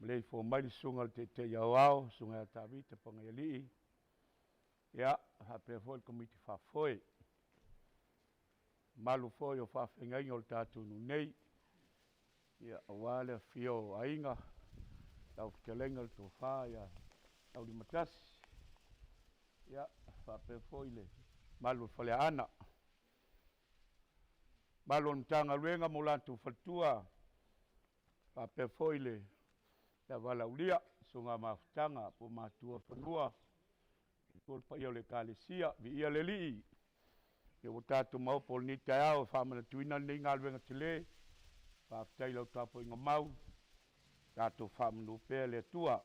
Malay fo mai sungal te yawao sungai tabi te pangeli. Ya, hape foi komiti fa foi. Malu foi o fa fengai ol tatu nei. Ya, awale fio ainga. Tau kelengal to fa ya. Tau di matas. Ya, fa pe foi le. Malu fale ana. Malu mtanga luenga mulantu fatua. Fa pe foi le. Ya wala ulia sunga maftanga po matua fanua. Ko pa yo le kalesia vi ia le li. Ke tatu mau pol ni tau fa mana tuina ni ngalwenga tele. Fa tai lo tapo inga mau. Tatu fa manu pe le tua.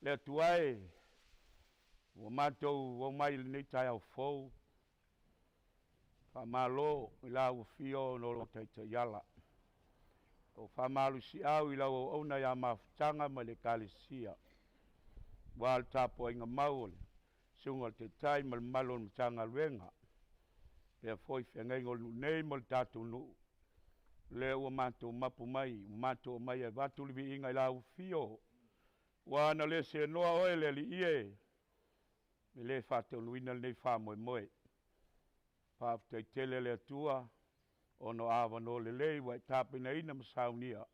Le tuai. Wo mato wo mai ni tau fo. Fa malo la u fio no lo tai yala. O fa malu si au ila o ona ya maftanga ma le kalesia. Wal tapo inga mau. Sungal te tai mal malon mtanga luenga. Pe foi fengai ngol nei mal tatu nu. Le o manto mapu mai, manto mai e vatu livi inga ila u fio. Wana le se noa oe le li ie. Me le fate luina nei fa moe moe. Paf te tele le tua. Ono awa no le lei wai tape na ina masaunia.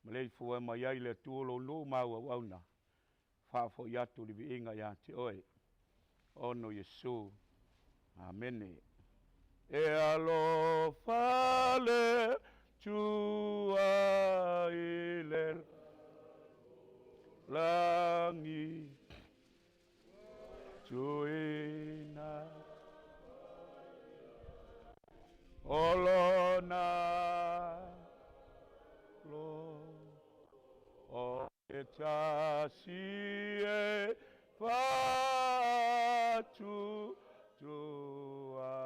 Me le fua mai ai le tua lo nu maua wauna. Fa fo yatu livi inga ya te oe. Ono Yesu. Amen. E alo fale tua ile langi tuina olona lo o etasie fatu tuaya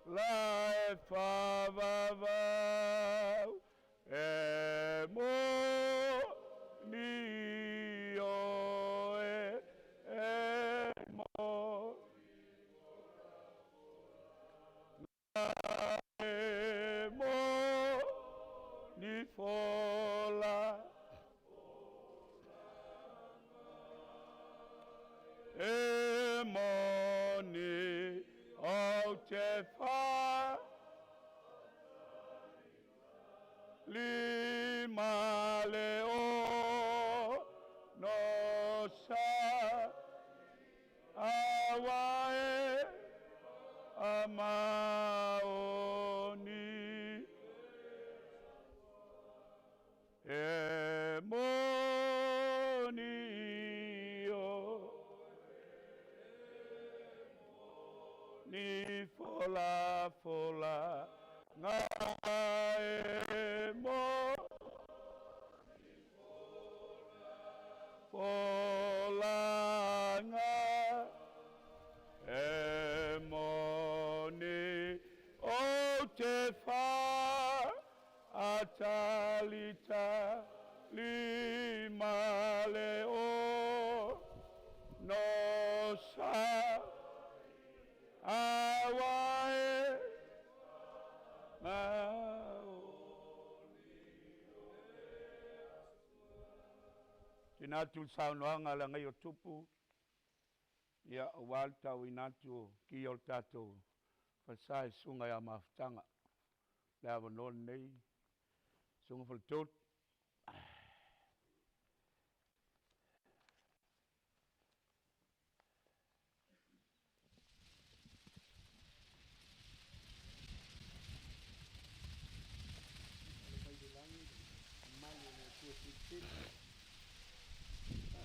la fava e mo ni o e mo e mo ni fola e mo ni o te fa lima leo no sa awae amaoni e monio ni fola fola nga e mo fola nga e moni o te fa atalita lima leo no sa awae Tinatu saunoanga la ngai o tupu. Ia walta winatu ki o tatou. Fasai sunga ya maftanga. Lea wanon nei. Sunga faltot.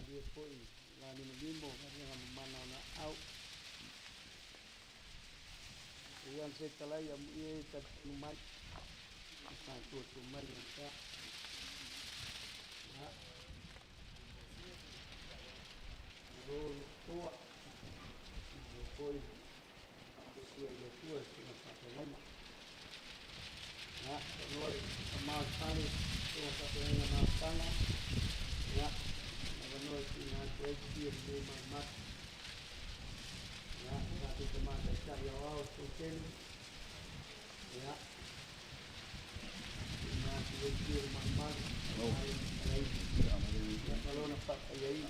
Dia foi lá no limbo, havia uma mana na au. Yang setelah yang ia terumai, satu rumah yang tak. Rồi tua, rồi tôi dia tua sudah satu lama. Rồi amal kali sudah satu lama tanah. Rồi thì là cái chuyện để mà mất saya wao hotel ya na tuwekio mamman ya kalau nampak ayai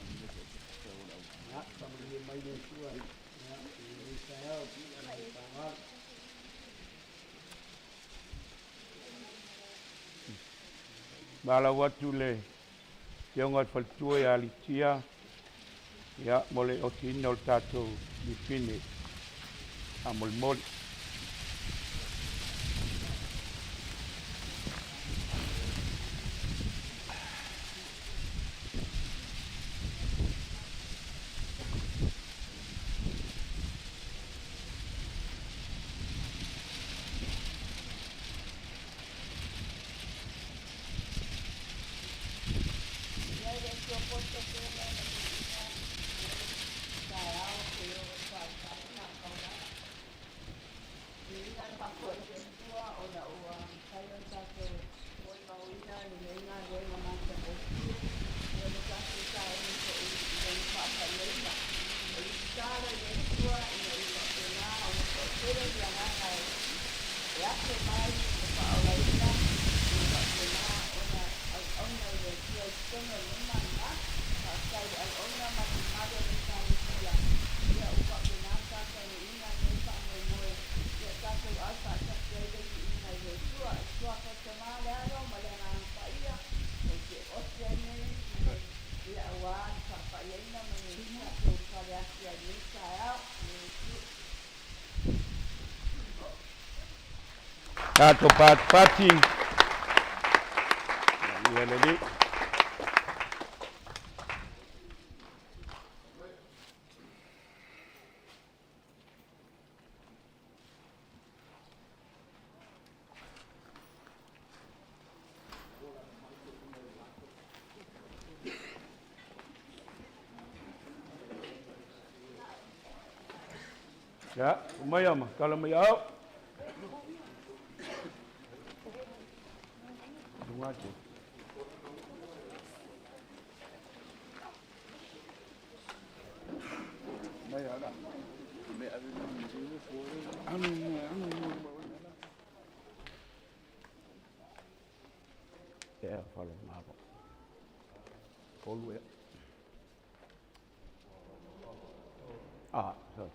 ya sama dia main itu ya ini saya tawar bala watu le Tiong at faltua ya litia ya mole o tino tato di fine amol mol tato pati ya lele ya lumayan kalau mayau aja. Ya, follow mabo. Follow ya. So.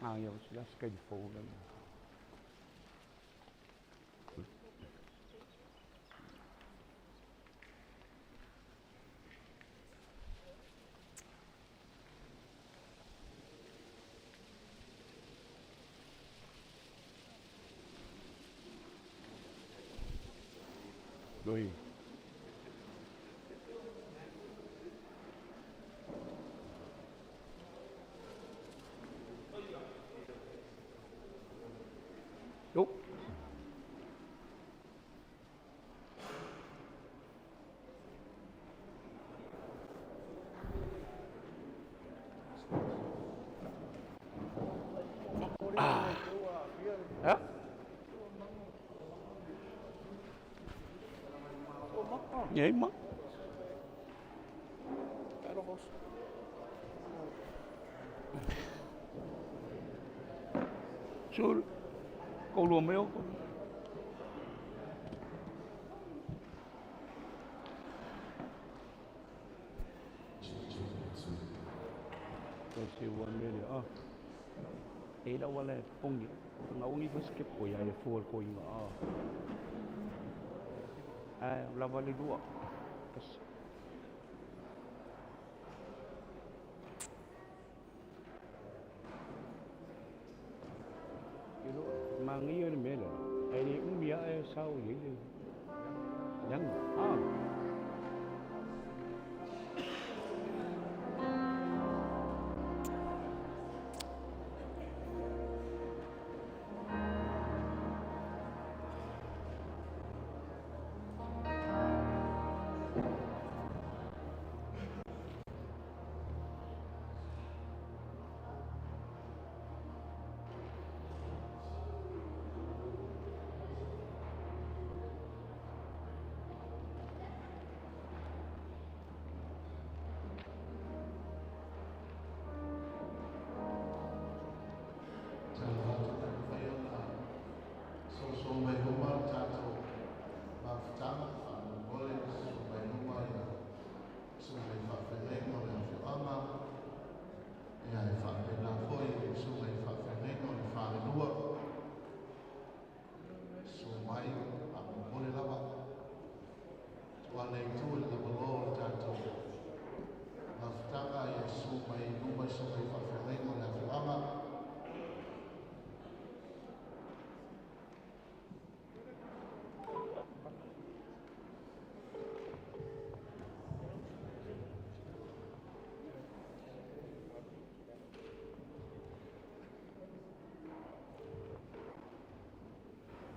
Ya, sudah sekali follow. Doi. Yuk. Ya. Ya, emang. Sul, câu lùa mèo. Tôi siêu quan mê nữa. Ấy đâu là phong nhỉ? Ngẫu nghĩ có skip của nhà phù của nhỏ. La vale dua. Mà nghĩ đến mẹ rồi, ai đi uống bia sao vậy? Chẳng. mai a mole lava wa nei tu le bolo tanto ma ftanga Yesu mai numa so mai fa fai mo na fama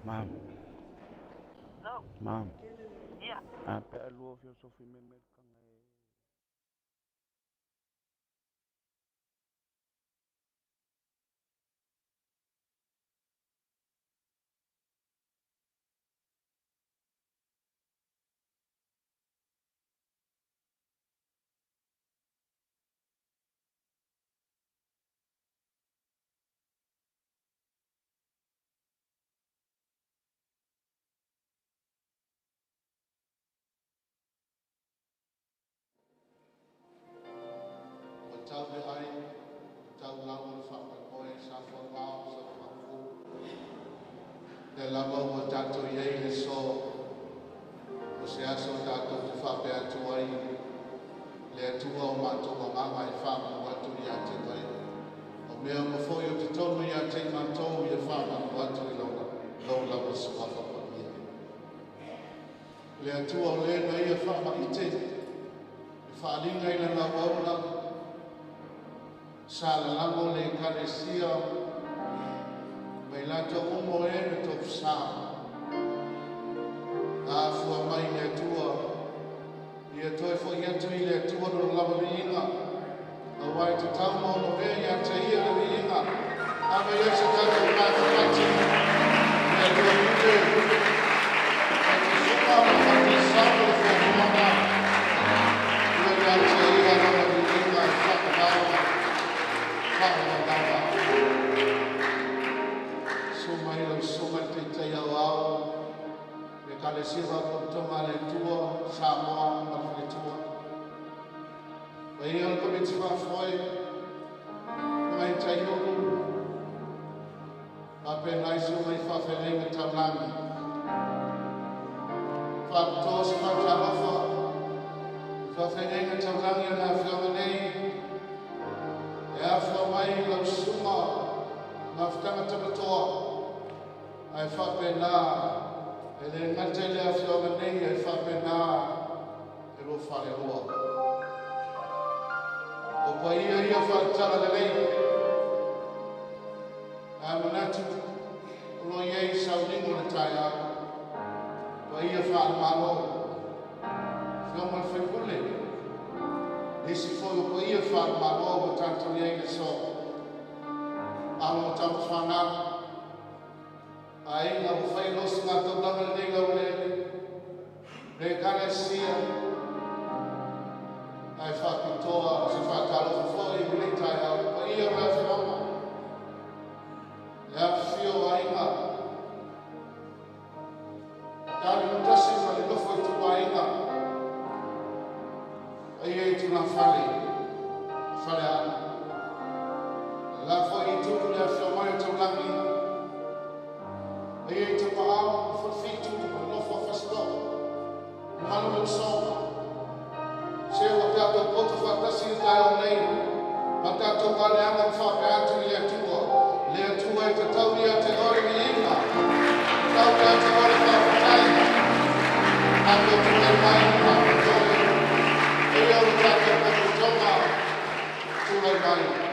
Mom. No. Mom. Yeah. Apa lu filosofi memet kang tau me ai tau lau le fa koe sa fa lau sa fa fu le lava o tato iei le so o se aso tato te fa pe atu ai le atua o mato o mama e fa ma watu i ate kai o mea mo foi o te tonu i ate matou i e fa ma watu i lau lava sa fa pa le atua o le na i e fa ma i te fa alinga i le lau aula Sala lango le karesia mai lato umo e me top sa a fua mai le tua i e toi fo ia tui le tua no lava le inga a wai te tau mo no e ia te ia le inga a me ia se tatu mata pati le tua mute a te suka ma te sabu le fo mwana ia ia te ia lava le inga e whakamaua Sumai lo sumai te te au au me kale siwa ko tonga le tua Samoa ma le tua Wei on ko mitsi fa foi mai tai o pa pe nai sumai fa fele me tamani fa tos fa tarafa fa fele me tamani na fiona nei e awha mai lau sunga ngā whakanga tamatoa ai whape nā e le ngate le awha nei ai whape nā e ro whare roa o pa ia whaatara le lei a manatu ulo iei sauningo le tai a pa ia whaamalo whioma le whaikule Nisi foi o que ia fazer uma nova tanto nem só há tempo fanar aí não foi nosso nato da menina o le carecia aí factoa se fatalo foi o le tai ao ia vai falar é fio ainda cara não tá se não foi tu ainda Ai tu na fale ana. La foi tu le afirmai tu langi. Ai tu paau for fitu no for fasto. Manu no so. Se o tato poto fatasi dai o nei. Matato vale anga fa peatu le tua. Le tua e te tau ia te ore ni inga. Tau ia te ore fa fatai. Ako tu e mai ma tole. E o tato poto tonga. Tu le mai.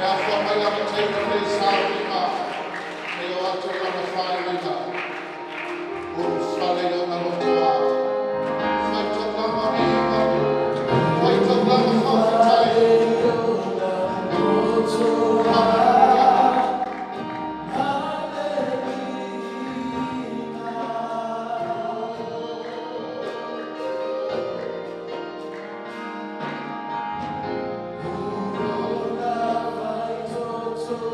Therefore, my love, take the place out of my. May you all take on the fire with her. Oh, Sunday, don't know what to do. Fight of love, fight of love, for the time. So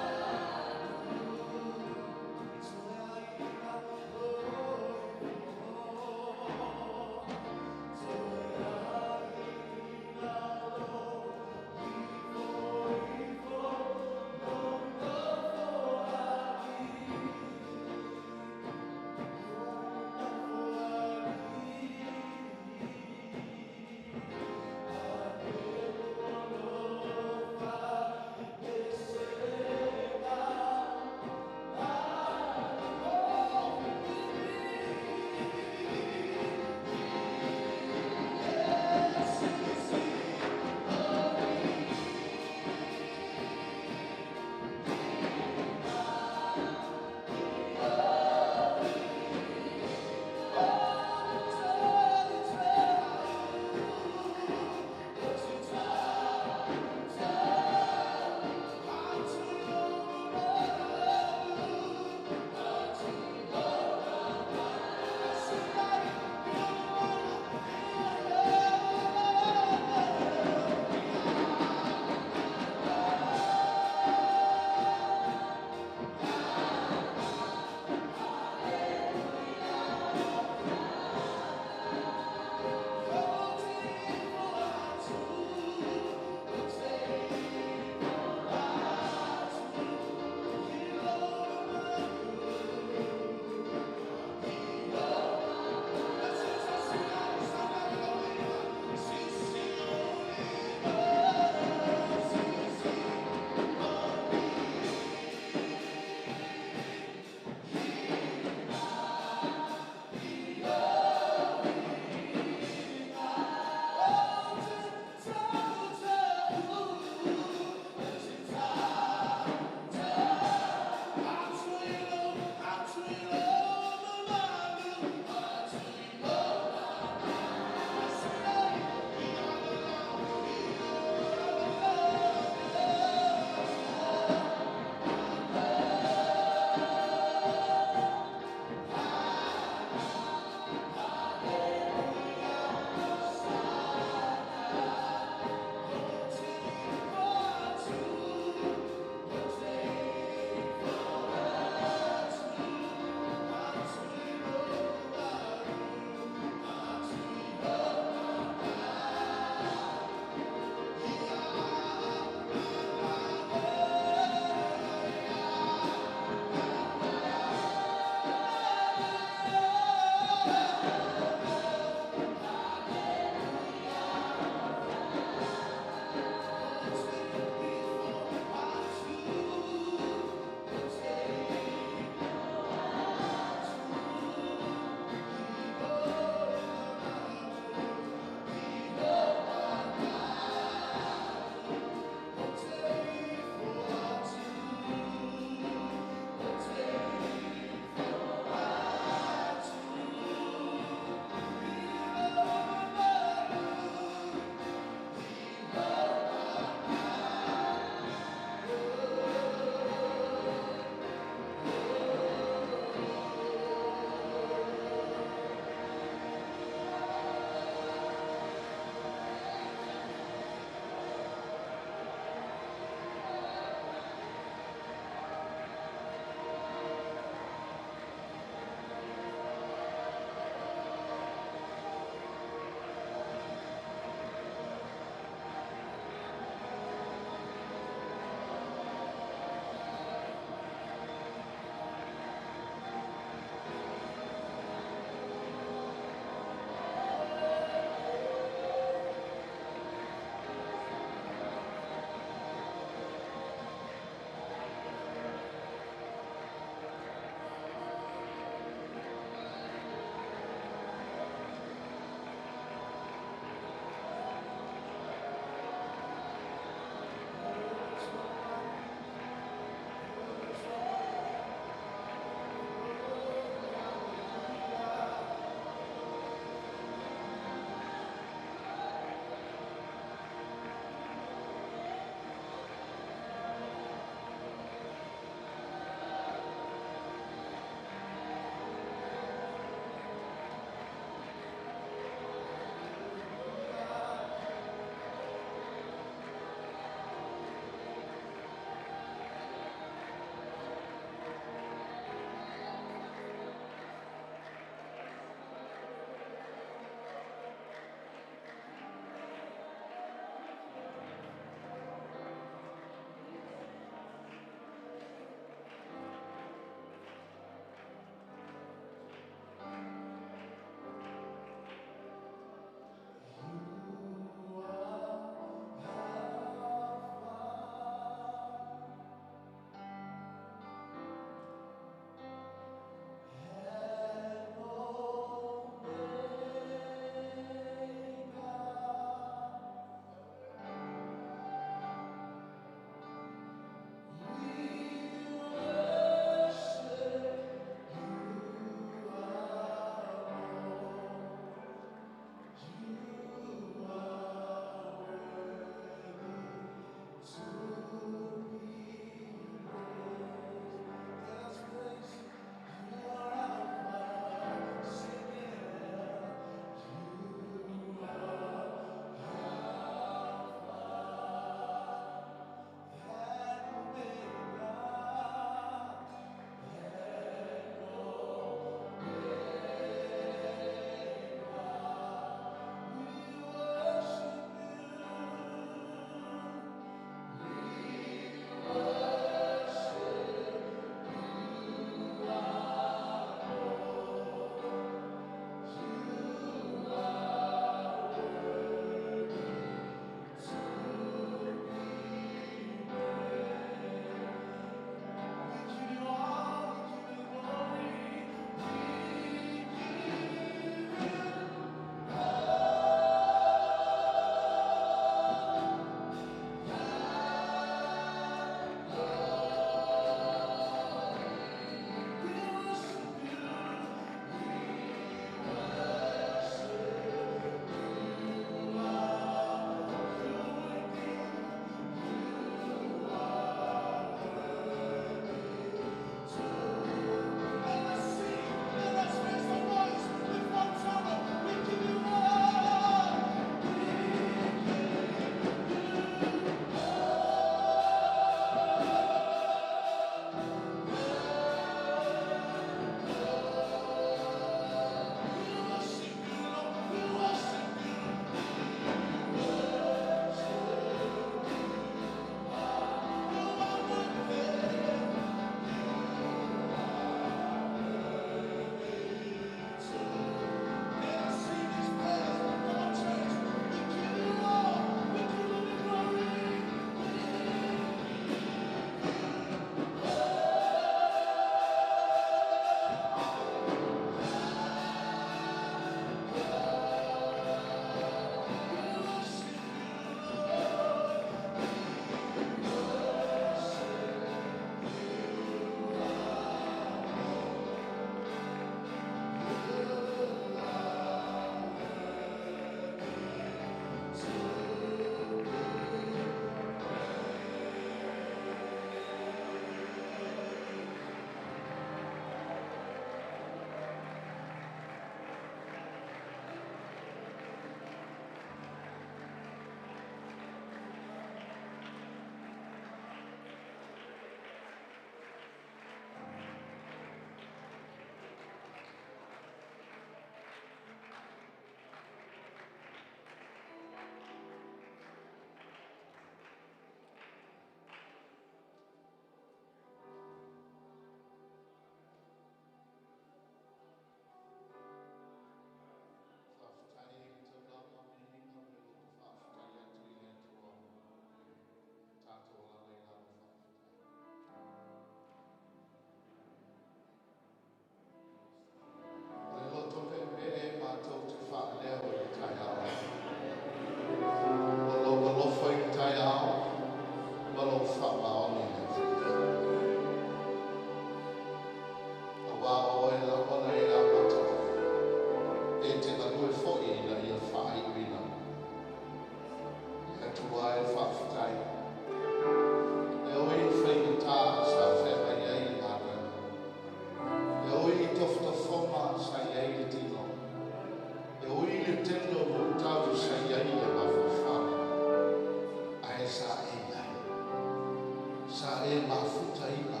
e mafuta ina.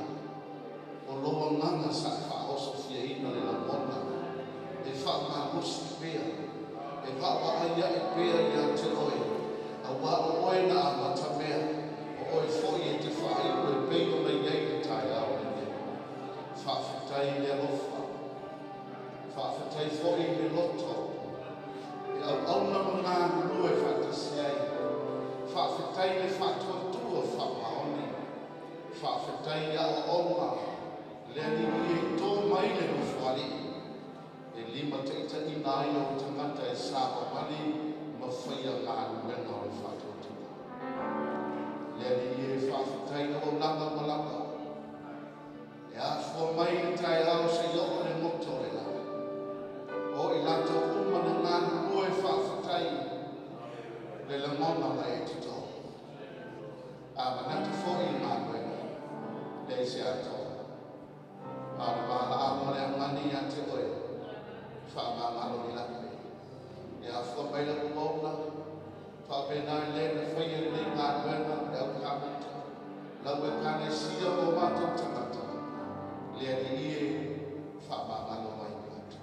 O loa nganga sa whaoso fia ina le la mona. E wha mamusi pia. E wha aia e pia i a te oe. A wā o oe na a mata mea. O oe foi e te wha i koe peio na iei e tai au e ne. Whawhitai le alofa. Whawhitai foi le loto. E au auna mo ngā nulue whatasi ai. Whawhitai le whatua tua whapaoni. Whawhitai a o onga. Le ni e tō mai le uwhari. E lima te ita i nai o tangata e sāpa mani ma whaia ngā nuenga o le whatua tua. Le ni e whawhitai o langa malanga. E a fua mai le tai au se ioko le moto e la. O i lato uma na ngā nulue whawhitai. Le ngona mai e tito. A manatu fōi i ngā nuenga. Le se ato. Para mala amore amani a te oe. Whaamangalo ni lape. E a fua mai la kumauna. Whaapena i le na whaia ni ngā nuenga e au kamata. Lau e kane sia o mātou tangata. Lea ni ie whaamangalo mai ngātu.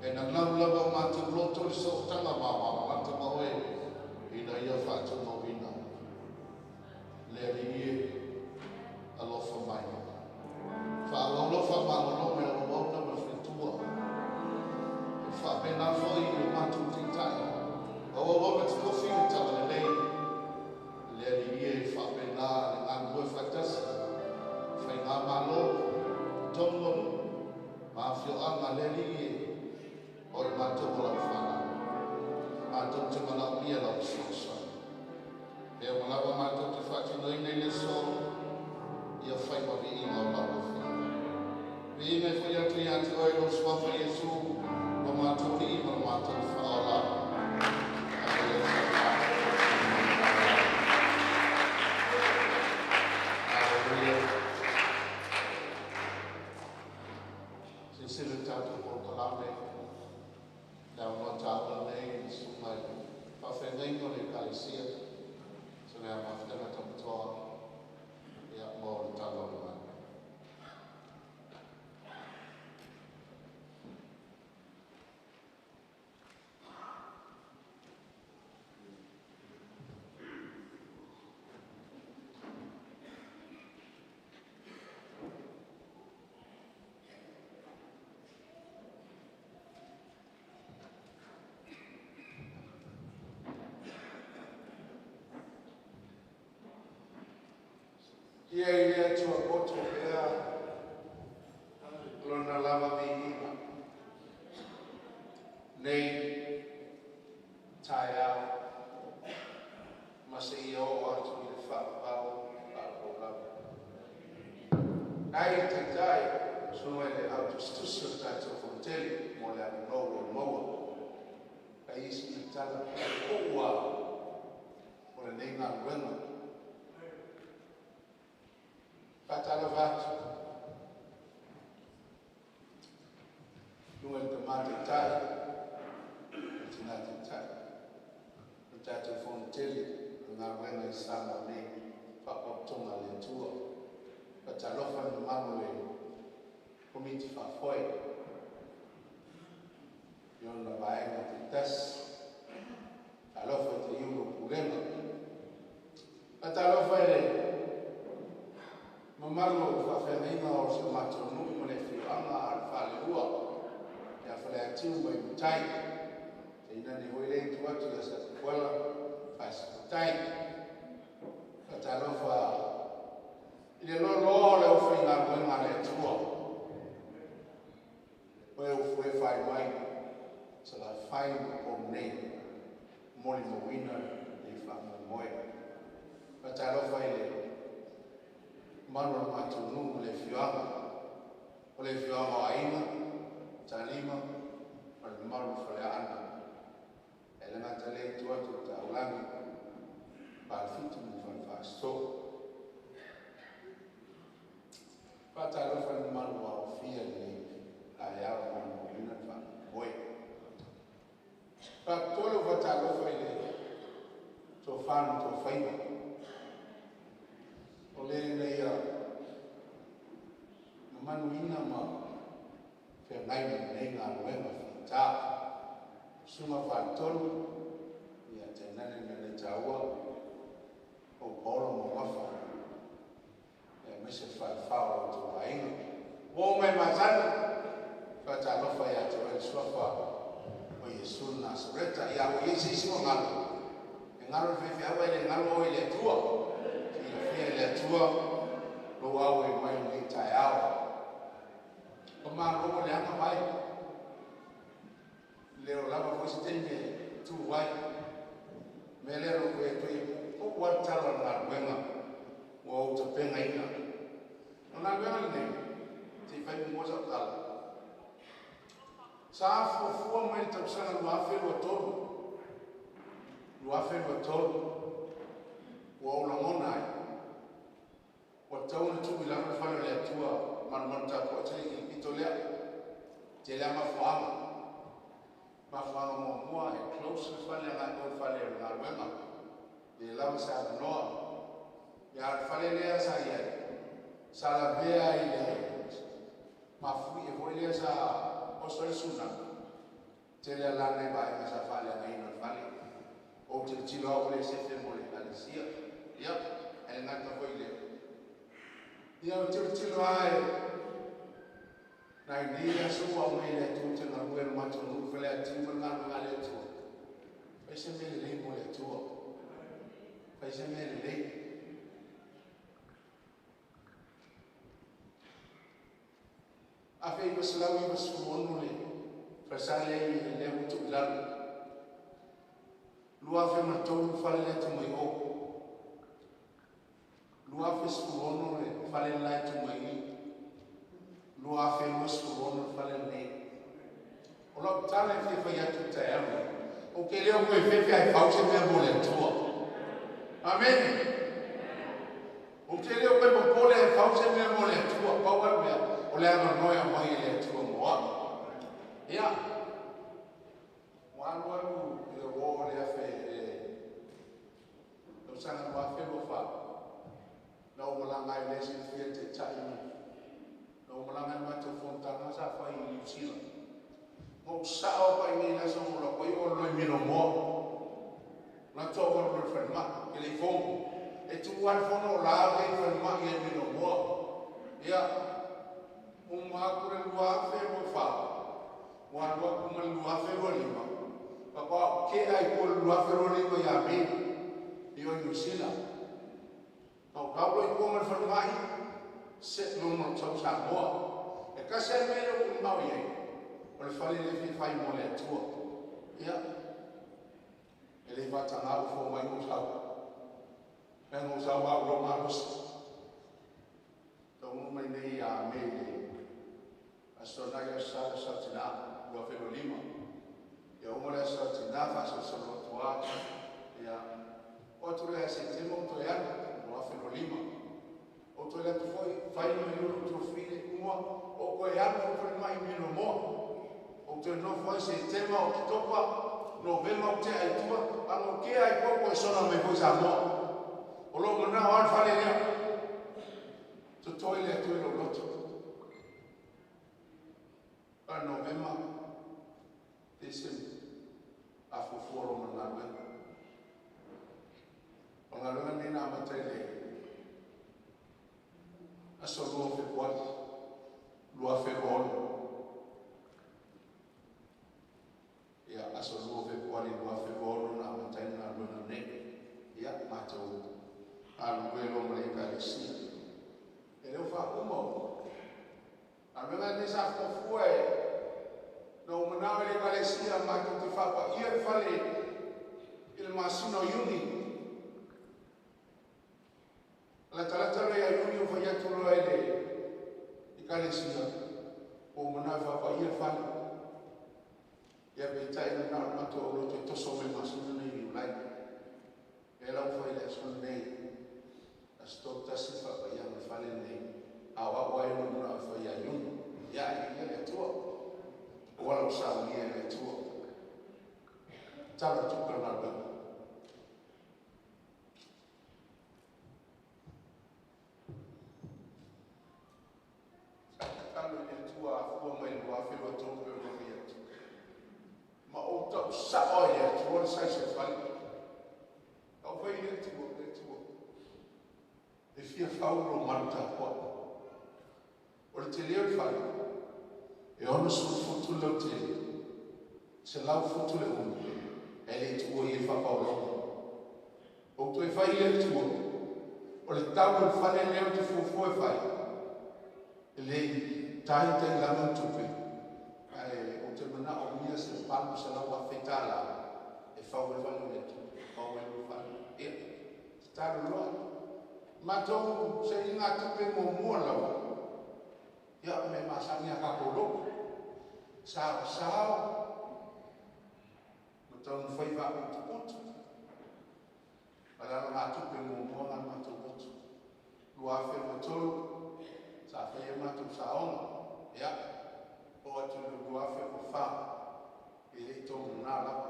E na lau lava o mātou loto i so tanga mawa mata maoe. Ina ia whātou no ina. Lea ni ie alofa mai. Whaalofa malono me o wauna ma whitua. E whapena fo i o mātou te tai. O wawana te kofi o tawa le lei. Lea ni ie whapena le ngāngue whaitasi. Whai ngā malo, tongonu, mawhio anga le ni ie. O i mātou o lau whana. Mātou te mana uia lau sosa. E o malawa mātou te whatino i nei le so. Ia whai mawi i ngā lau whia. Vine foi atu i atu oi lo swafa Yesu no mātou i ma mātou whaola. Aleluia. Sisile tātou o kalame. Nau no tātou nei sumai. Whawhenei no le kalesia. So nea mawhitanga tamutoa. Ia mō le tātou mai. Ia i lea tua koto ea lona lava vihima. Nei tai au ma se i o atu i le whapapau whapapau. Nai te tai sunu e le auto stusio tātou fonteli mo le anu nou o moa. Ka isi i tala koua o le nei ngā ruenga. Patala vatu. Nua te mate tai. Tina te tai. O tātou fonteli. Ngā wenga i sama nei. Whakatonga le tua. Patalofa ni manu e. Komiti whafoe. Iona vaenga te tas. Talofa te iuno purema. Patalofa e le. Mamalo whawheneinga o se matonu mo le whianga al whalehua. Ia whale atiu mai mutai. Te ina ni hoi rei tuatu ia sa kuala. Pas mutai. Katalofa. Ile no loa le uwhinga mwenga le tua. Oe ufue whai mai. Sa la whai o nei. Moli mo wina le whamu moe. Katalofa ile. Mano matunu le fianga. O le fianga aina, talima, o le mano fale ana. Ele ngata le tuatu ta ulangi. Palfitu mu fanfasto. Pata lofa ni mano wa ofia le ayao mano wina fa boy. Pa tolo vata lofa ile to fan to faiva. O le ia manuina ma fe ngai nei ngā ruenga whita sunga whātonu ia te nane nane taua o polo mo wafa e mese whaiwhao o tu wainga o mai mazana whata lofa ia te wai suafa o Yesu Nasareta ia o Yesu isi o ngalo e ngalo whiwhi awa ele ngalo o ele tua ia whia ele tua lo au e mai ni tai awa o maa romo le anga mai leo lama fosi tenge tu wai me lero koe tui o watala ngā ruenga o au ta penga ina o ngā ruenga nei te whai mmosa tala sa fua mai tausanga luafe lua tolu o au langona ai o tauna tuki lama whana lea tua manmanta ko tele i pito lea te lea mafuanga mo mua e close whale ngā tō whale o ngā ruenga e lama sa noa e ar whale lea sa iai sa la bea i lea mafui e hoi lea sa oso e suna te lea lana i bae ma sa whale ngā ina whale o te tilo au le se te mole alisia ia e ngata hoi lea ia o te tilo ai nai dia sua mai le tu te na ruel macho nu fele ati mo na nga le tu fai se me le mo le tu fai se me le a fei baslau i basu onu le fa sa le le mo tu la lua fe ma tu fa le tu mai o lua fe su onu le fa le la tu mai lua fe musu ono fale nei o lo tale fe fa ya tuta ya o ke leo ko fe fe ai fauche me mo le tua amen o ke leo ko mo le fauche me mo le tua pa wa me o le ama no ya mai le tua mo ya wa le wo le fe no sana wa fe mo fa no mo la ngai le sin fe te chai o malanga mato fontana sa fai New Zealand mo sao pa ni na so mo ko yo lo mi no mo na to ko lo fa ma ele fo e tu wan fo no la ke fa ma ye mi no mo ya o ma ko le wa fe mo fa wa wa ko mo wa fe ro ni ma pa pa ke ai ko lo wa fe ro ni ko ya mi yo New Zealand no ka lo ko mo fa ma set no no tau sa moa e ka se me no ku mau ye o le fale le fi fai mo le tua ia ele va tanga o fo mai mo sa e mo sa wa ro ma ros to mo mai nei a me a so na ya sa tina wa fe lo lima e o mo le sa tina fa so lo tua ia o tu le se temo to ya wa fe lo lima o to le tu foi fai no yo tu file uma o ko ya no foi mai mino mo o to no foi se tema o topa no vema o te ai tua amo ke ai ko so na me foi sa mo o lo mo na o fale le to toile tu lo loto a no vema ese a fu foro mo na me o na lo ni na ma tele aso lua fe kuat, lua fe kuat, ya aso lua fe kuat, lua fe kuat, na matai na luna ne, ya mato, alu elo mereka isi, ele fa umo, amena ni sa fue, no mana mereka isi, mato tu fa pa ia fale, il masino yuni. La tala ya yuni fa ya tulo ele ikale sia o mana fa pa ia fa ya be tai na mato o to so me masino ni ulai ela fa ile son nei sto ta si fa pa ya me fa le nei awa wa no na fa ya yuni ya ile to o wala sa ni ele to tala tu ka na ba sa o ia tu o sai se fai o foi le tu e fia faulo marta ko o le te leo fai e ono su futu le te se lau futu le umu e le tu o i fa paulo o tu e fai le tu o le tau e fai leo te fufu e fai e le tai te lama tupe ai o te mana o mia se palu se lau a fetala e fau e fai le tu fau e fai e taru loa matou se inga tupe mo mua lawa ya me masani a kakolo sao matou fai va utu ala nga tupe mo mua nga matou utu lua fe matou sa fe matou saonga ya o atu lua fe mo fa e to na lawa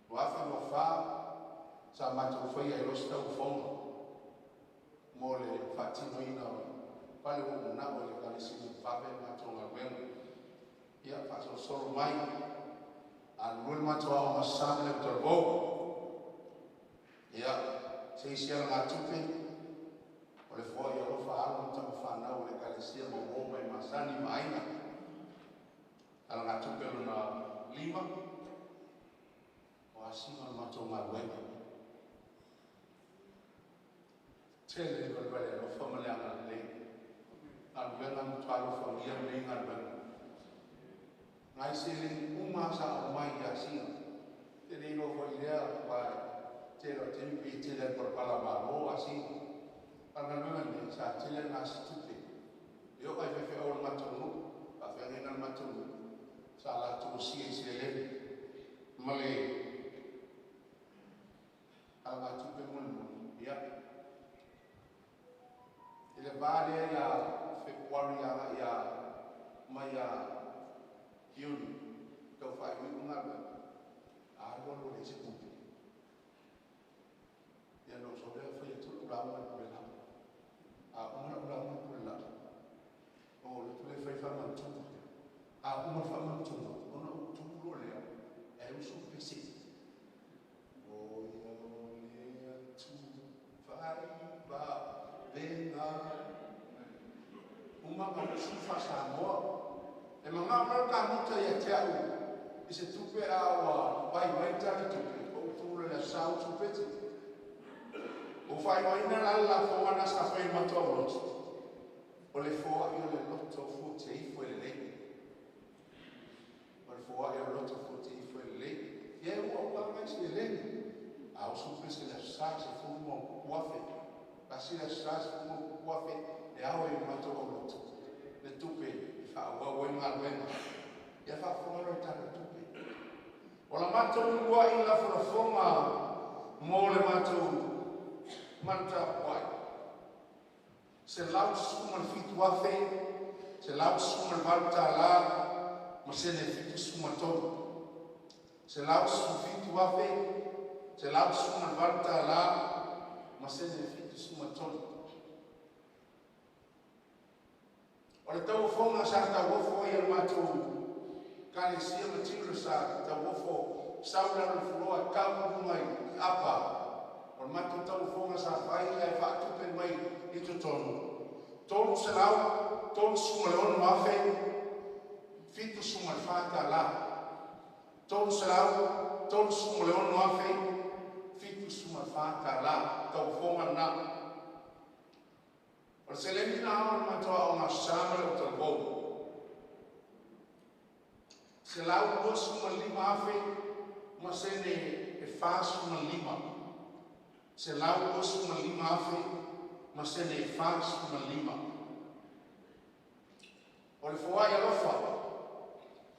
lua fe mo fa sa matou fai e rosta o fonga mo le fatino ina pale o na o le kalisi fabe matonga wenu ia faso solo mai al mul matoa o masana le torbo ia se sia nga tupe o le foi o fa alo ta fa na o le kalisi mo o mai masani maina al nga tupe na lima o asima matonga wenu tele ko vale lo famale ana le al vela mutalo famia me ngal ban ngai sele uma sa mai ya sia tele lo ko idea ba tele tempi tele por pala ba lo asi ana me sa tele na stupe yo ai fe o matono a fe ngal matono sa la tu si sele male ala tu pe mon ya ele vale ya februari ya maya yuni to fa yu ngaba a lo le se pu ya no so le fa tu la ma le na a una la ma tu la o le tu le fa ma tu a uma fa ma tu no tu lo le e un su pesi o le tu fa ba venga uma ka sufa sa mo e manga ma ka muta ya tia u ise tupe awa vai ta tupe o tu le sa u tupe o fai mai na la fo ana sa fai ma to o le fo a le lotto fu te fo le o le fo a le lotto fu te fo le ye o pa ma si le a o su pe se la sa se fu mo wa fe kasi la sa se fu mo wa fe e ao e mato o loto le tupe fa wa wa nga wena ya fa fo ro ta tupe o la mato wa in la fo forma mo le mato manta wa se lau su mal fitu wa fe se lau su mal valta la ma se ne fitu su mato se lau su fitu wa fe se lau su mal valta la ma se ne fitu su mato o le tau fonga sa tau wofo i al matou kane sia matiro sa tau wofo sauna le fuloa kau mai apa o le matou tau fonga sa fai e whaatupe mai i tu tonu se lau tonu sunga le ono mafe fitu sunga le whaata la tonu se lau tonu sunga le ono mafe fitu sunga le whaata la tau fonga na o se le na o matoa o nga sama le to go se la o suma lima afe ma se ne e fa suma lima se la o suma lima afe ma se ne e fa suma lima o le foa ya lofa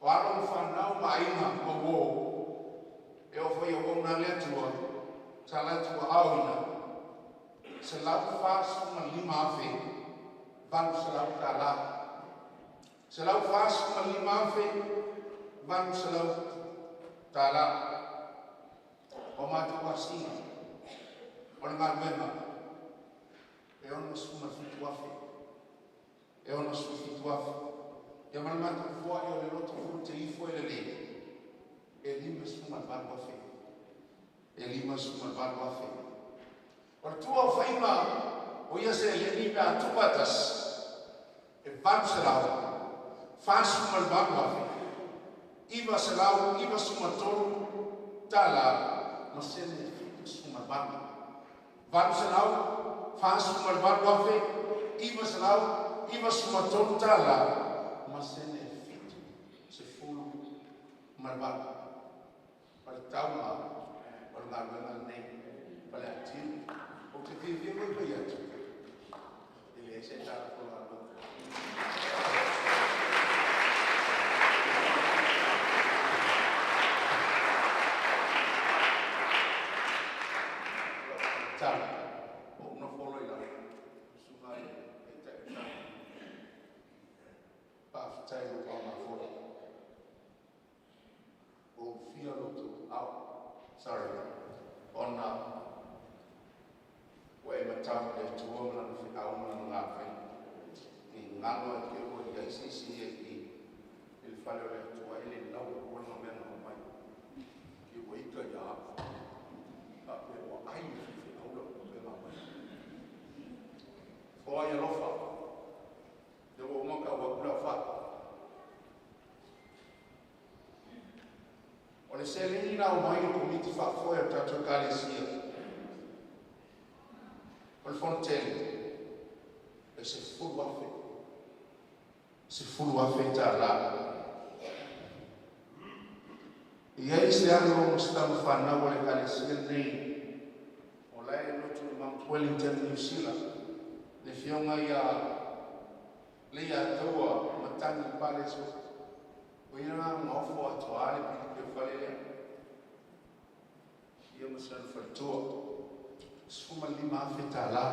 o alo fa na o maina o wo e o foi o na le tua sa la tua auina se lau fasu ma lima afe vanu se lau tala se lau fasu ma lima afe vanu se lau tala o matu wasina o le ngalwema e ona suma fitu afe e ona suma fitu afe e mana matu fua e o le loto fu te ifo e le le lima suma barba fe. Lima suma barba fe. Or tua faima o ia se le ni pa tupatas. E van serau. Fa suma barba fe. Iva serau, iva suma tolu tala masene suma barba. Van serau, fa suma barba fe. Iva serau, iva suma tolu tala masene se fulu marba. Tauma orang nei pada tim untuk TV pun bayar tu. Ini saya tak perlu. Tak, nak follow lah. Sungai tak. Pas saya lupa nak follow. Oh, fear to out. Sorry, on where my town left to woman for our man laughing. In Nano, I go to the ICC, il follow left to a little low, one of them on my. You wait to your up there, or I out of the moment. For your offer, the woman got what offer. O le seleni na o mai o komiti whaafoe o tatou kalesia. O le Fontaine, e se fulu afe. Se fulu afe ta la. Ia se alo o stamu whanau o le kalesia nei. O lai e lotu i Mount Wellington, New Zealand. Le fionga ia le ia taua matangi pale so. O ia nga ngofo ato ale pili. Ia masan fatua suma lima feta la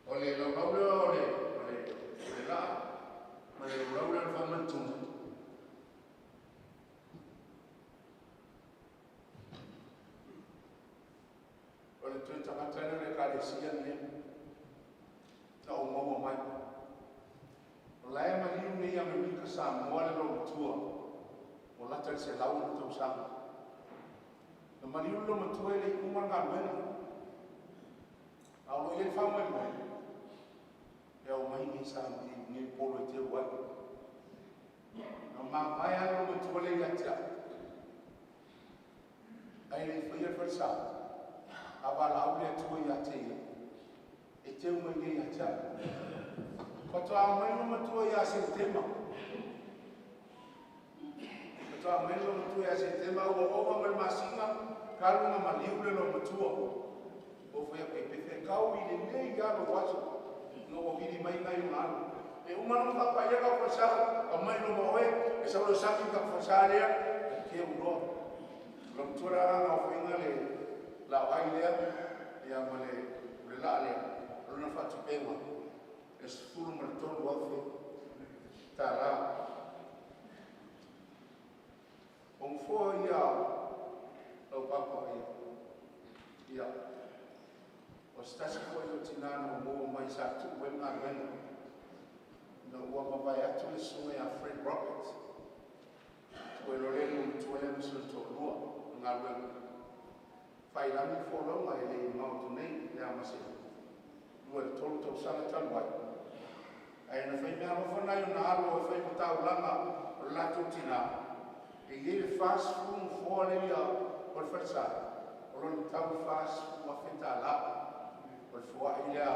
ole lo ole la ma le lo fa mantung ole tu ta atana le ka de sian ne ta o mo mai lai ma ni ia me ka sa mo le lo tua o lata se lau na tau sama. Na maniulo matua ele kumar ngā mena. Au lo ele whamai mai. E au mai ni sa ni polo e te wai. Na mā mai alo matua le iatia. Ai le whaia whaisa. Awa lau le atua iatia. E te umai ne iatia. Katoa au mai no matua ia se tema. Katoa mai no matua ia se tema ua owa mai masinga. Kalunga maliule lo matua. O whea pepe kau i le nei gano waso. No o hiri mai ngai unalo. E umano papa ia ka whasaha. A mai no moe. E sa ulo saki ka whasaha lea. Ke uroa. Lo matua ranga o whinga le la wai lea. Ia ma le la lea. Runa whatu pewa. E sifuru maritonu wafe. Tā rā. O mfua ia o papa ia. O stasi koe o tinano mo mai sa tu wenga wenga. Na ua mawai atu le sunga a Fred Roberts. Koe lorenu tuele msu to lua ngā wenga. Whai lami wholonga e le mautu nei le amase. Lua le tolu tau sana tanu wai. Ai na whai mea mawhanai o na alo e whai matau langa o lato tina. E ile fast food fo le ia o le whatsa. O lo tau fast food ma wheta la. O le fua ia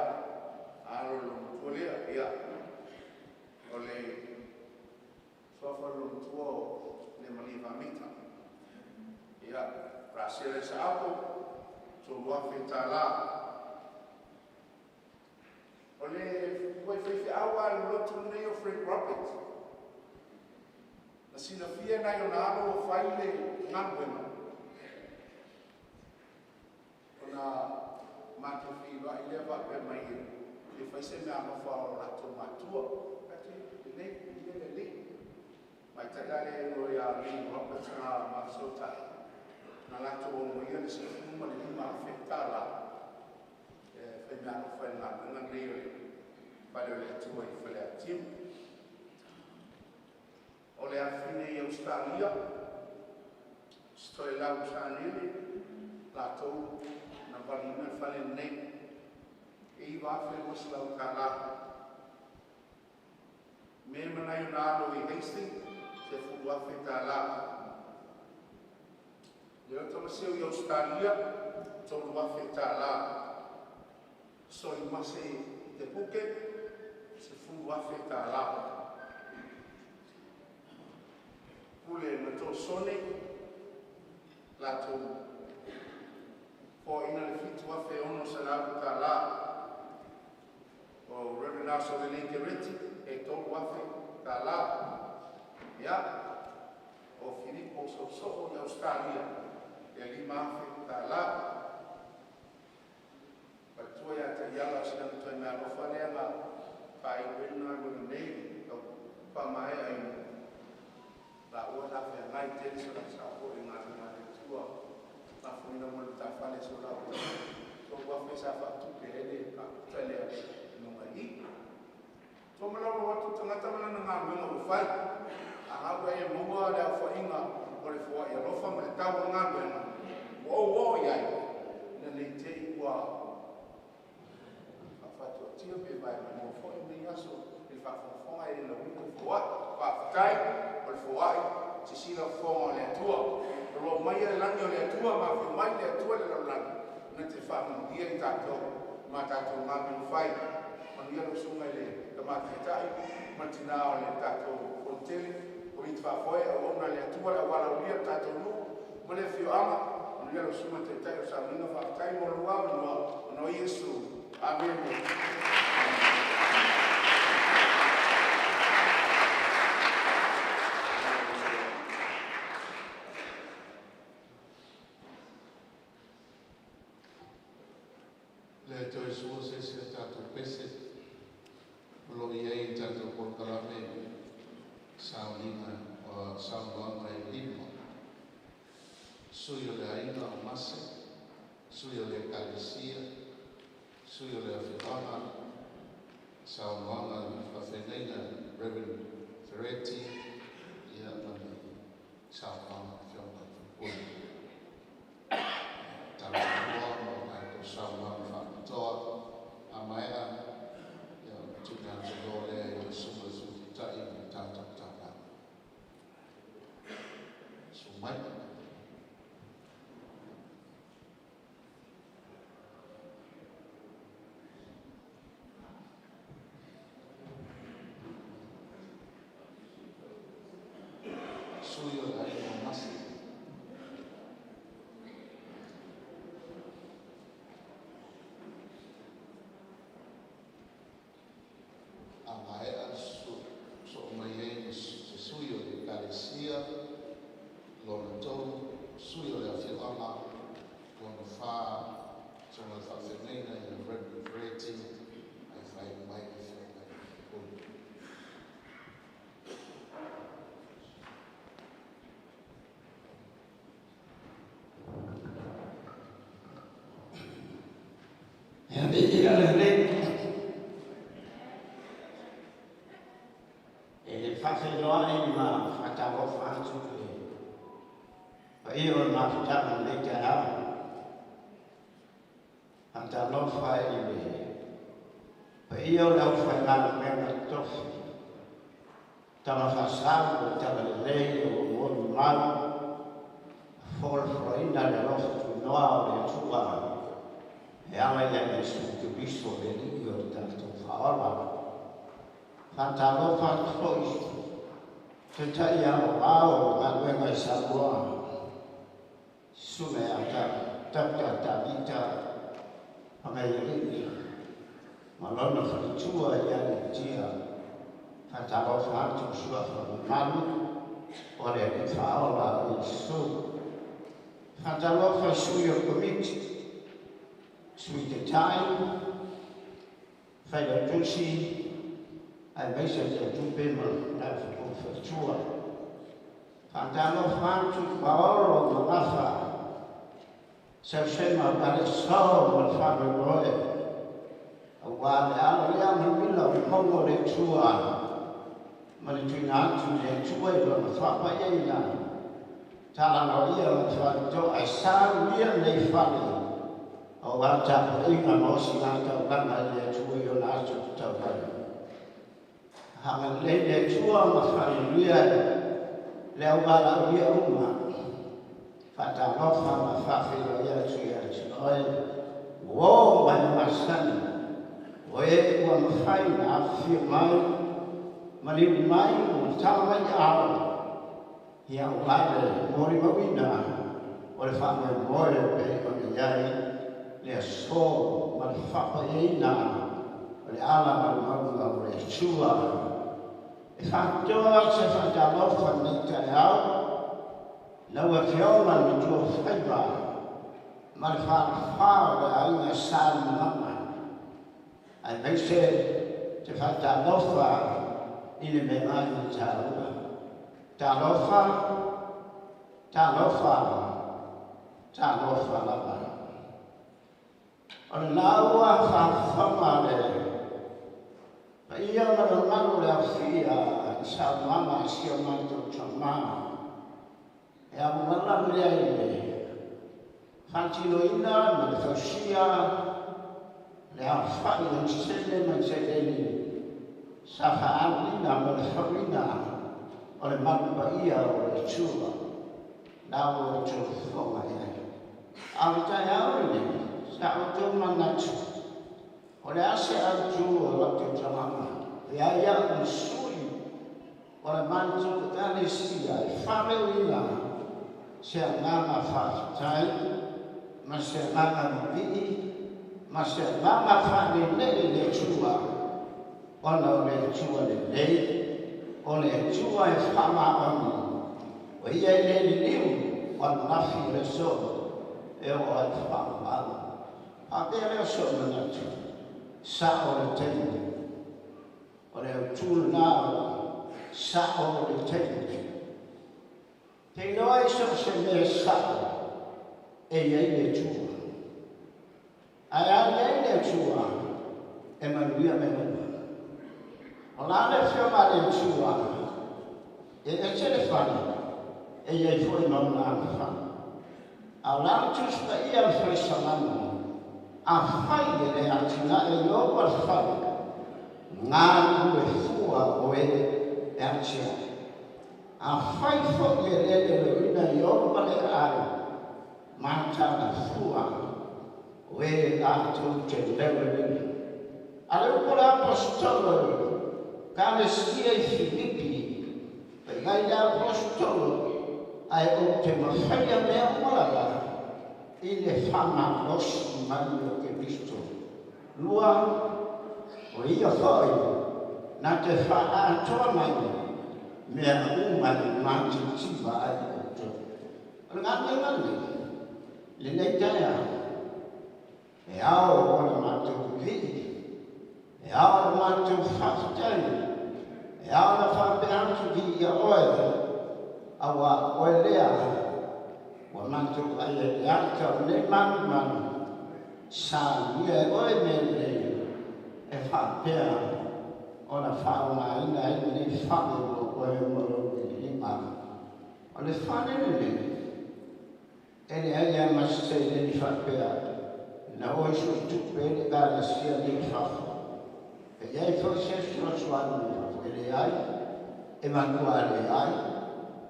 alo lo mtuolea ia. O le sofa lo mtuo le maliva mita. Ia, rasele sa apo, so lua wheta la. O le koe whewhi awa lotu nei o Fred Roberts. Na sina fia nai o nāno o whaile ngāpuena. O nā mātu whiwa i lewa pe mai e. Le whaise mea mawha o rato mātua. Kati, le le. Mai tadale o ia Fred Roberts na mafsota. Na lato o moia le se fuma le lima wheta la. Mea no whai ngā nei o le whare o le atua i whare a tim. O le afine i Australia, stoi lau sanili, la tau na valina fale nei, e i wafe was lau kala. Me manai unalo i Hastings, se fu wafe kala. Leo tamaseo i Australia, tau wafe kala. So i mase te puke, se fu wafe kala. Pule na to sone, la to po ina le fitu wafe ono sa lau kala. O Reverend Aso Reneke Reti, e to wafe kala. Ya, o Filipo Soso i Australia, e lima wafe kala. Patua ya te yala sila mtua mea rofa lea ma pai wena ngona nei, pa mai ai la ua la fea ngai tele so la sa o e ngā ngā te tua, ma fuina mo le tawhale so la o to wafe sa whatu ke hele ka tele nunga i. So malawa watu tangata mana na ngā wenga u whai, a ngā e maua le a whainga o le fua i rofa ma le tau ngā wenga, wo iai, na nei te i kua whatu atia pe vai ma mo fo i nei aso, e whafonga e na wina fua, whawhatai, o le fua i, te sila fonga le atua, ro mai e langi o le atua, ma fi mai le atua le langi, na te whamungia i tātou, ma tātou ngā minu whai, ma nia lo sunga i le, ka ma whetai, ma tina o le tātou frontele, o i te whafoe, o ona le atua, la wala ulia tātou nu, ma le fio ama, ma nia lo sunga te tai o sa minga whakatai mo lua, o no Yesu. Amen. Le toi suose se tato pese, lo iei tato por calame, saunina o saunama e limo. Suyo le aina o mase, suyo le calesia, suyo le afirmama, saunama la fenena, Reverend Ferretti, ia mani saunama fiona fukuni. Suyo la ino masi. Amae so mai suyo de calesia, lona tau, suyo de afirmama, lona fa, sona fa femena e Reverend Ferretti, ai fai mai e fai. Mani tui nā tu le tuai wa ma whapa iei nā. Tāla no ia ma whakato ai sāu ia nei whale. O wātapa inga mosi ngā tau langa le tuai o nā tu tau whale. Hanga le tua ma whale ria le au wala ria uma. Whata mofa ma whawhiro ia tui a tinoe. Wō mai masani. O e ua ma whai nā whio mai. Mari mai o tāwai ao. Ia o lale mori mawina. O le whaame moe pe o le iai. Le aso ma le whapa eina. O le ala ma le maunga o le tua. E whatoa se whatalofa ni tai ao. Naua keoma ni tua whaiba. Ma le whao le ainga sāni mama. Ai meise te whatalofa. Ile me mai ni tāua. Tālofa lava. O le laua whawhama le. Pa ia mana manu le awhia i sa mama si o manto tama. E a mwana mea i le. Whantino ina ma le whausia. Le a whai o sene ma se sa whaarina mo le whawina o le manupa ia o le tua. Nā o le tua whonga ia. A le tai aure ni, sa o tua manatu. O le ase au tua o latu tamama. E a ia o sui o le mantu tane sia e whaweo ina. Se a ngama whawhitai, ma se a ngama mbii, ma se a ngama whane nere le tua. Ona o le tua le nei, o le tua e whama onu. O ia i le liu, o nafi le so, e o ai whama onu. A pere o so manatu, sa o le tenu. O le tūlu nāo, sa o le tenu. Te noa so se me sa e iei le tua. Ai a iei le tua, e manuia me manu. O nāne whioma le tua, e tele whane, e iei fwoi mauna a whane. A nāne tūspa ia whai samana, a whai e le atina e loa whane, ngā ue fua o e atia. A whai fwoi e le ina i opa le ai, mātana fua, o e atu te lewe. A le upora apostolo, Kale sia i Filipi, pe ngai apostolo, ai o te mawhaia mea malala, i le whama losi mani o ke Kristo. Lua, o ia whai, na te wha atoa mai, mea umani mati tiba ai o to. O ngā te mani, le nei taia, e ao o le mātou vidi, e ao mātou whawhitai, e ao na whapeantu ki ia oe, awa oe lea, wa mātou ai e le ata o ne manu, sa ia e oe me le, e whapea, o na whaunga ina e ne whame o oe moro i lima. O le whane le, e le aia masite le ni whapea, na oe so tupe le gāle sia le whapea. E iai fo se so anu e le ai, e manua le ai,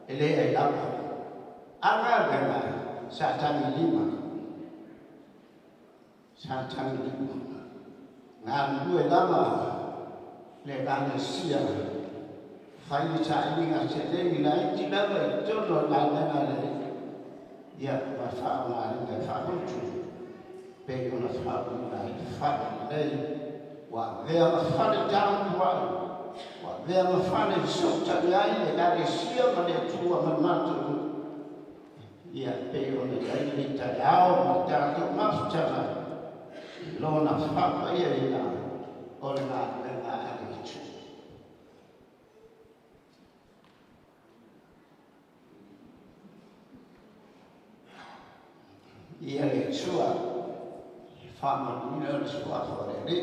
e le ai lapa. Anga gana, sa tangi lima. Sa tangi lima. Ngā nue lama, le gana sia. Whai ta inga se le ina i ti lama i tono la nana le. Ia, ma whaunga inga whahutu. Pe ona whaunga i whaunga le. Wa vea mawhane tāmu wau, wa vea mawhane sotari ai e gare sia ma le tua manatu. Ia peo ne kai ni tai ao ma tātou mawhtana, lona whapa ia ina o le ngā renga aritu. Ia le tua, whama nina le sua whore le,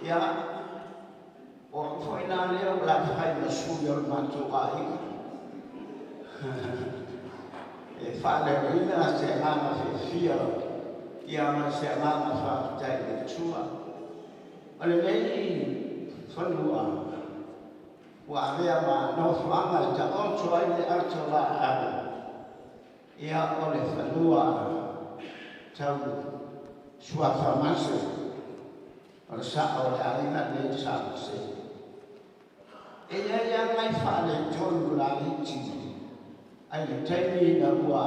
ia, o fwoi nā leo la whai na sui o mātou ai. E whāle rina se ngāna whiwhia i ama se ngāna whātai e tua. O le nei whanua wa avea ma no whanga i ta onto ai le ato la au. Ia o le whanua tau sua whamase o le sa o le aina le sa se. E ia ngai whāle tonu la iti. Ai le taimi na ua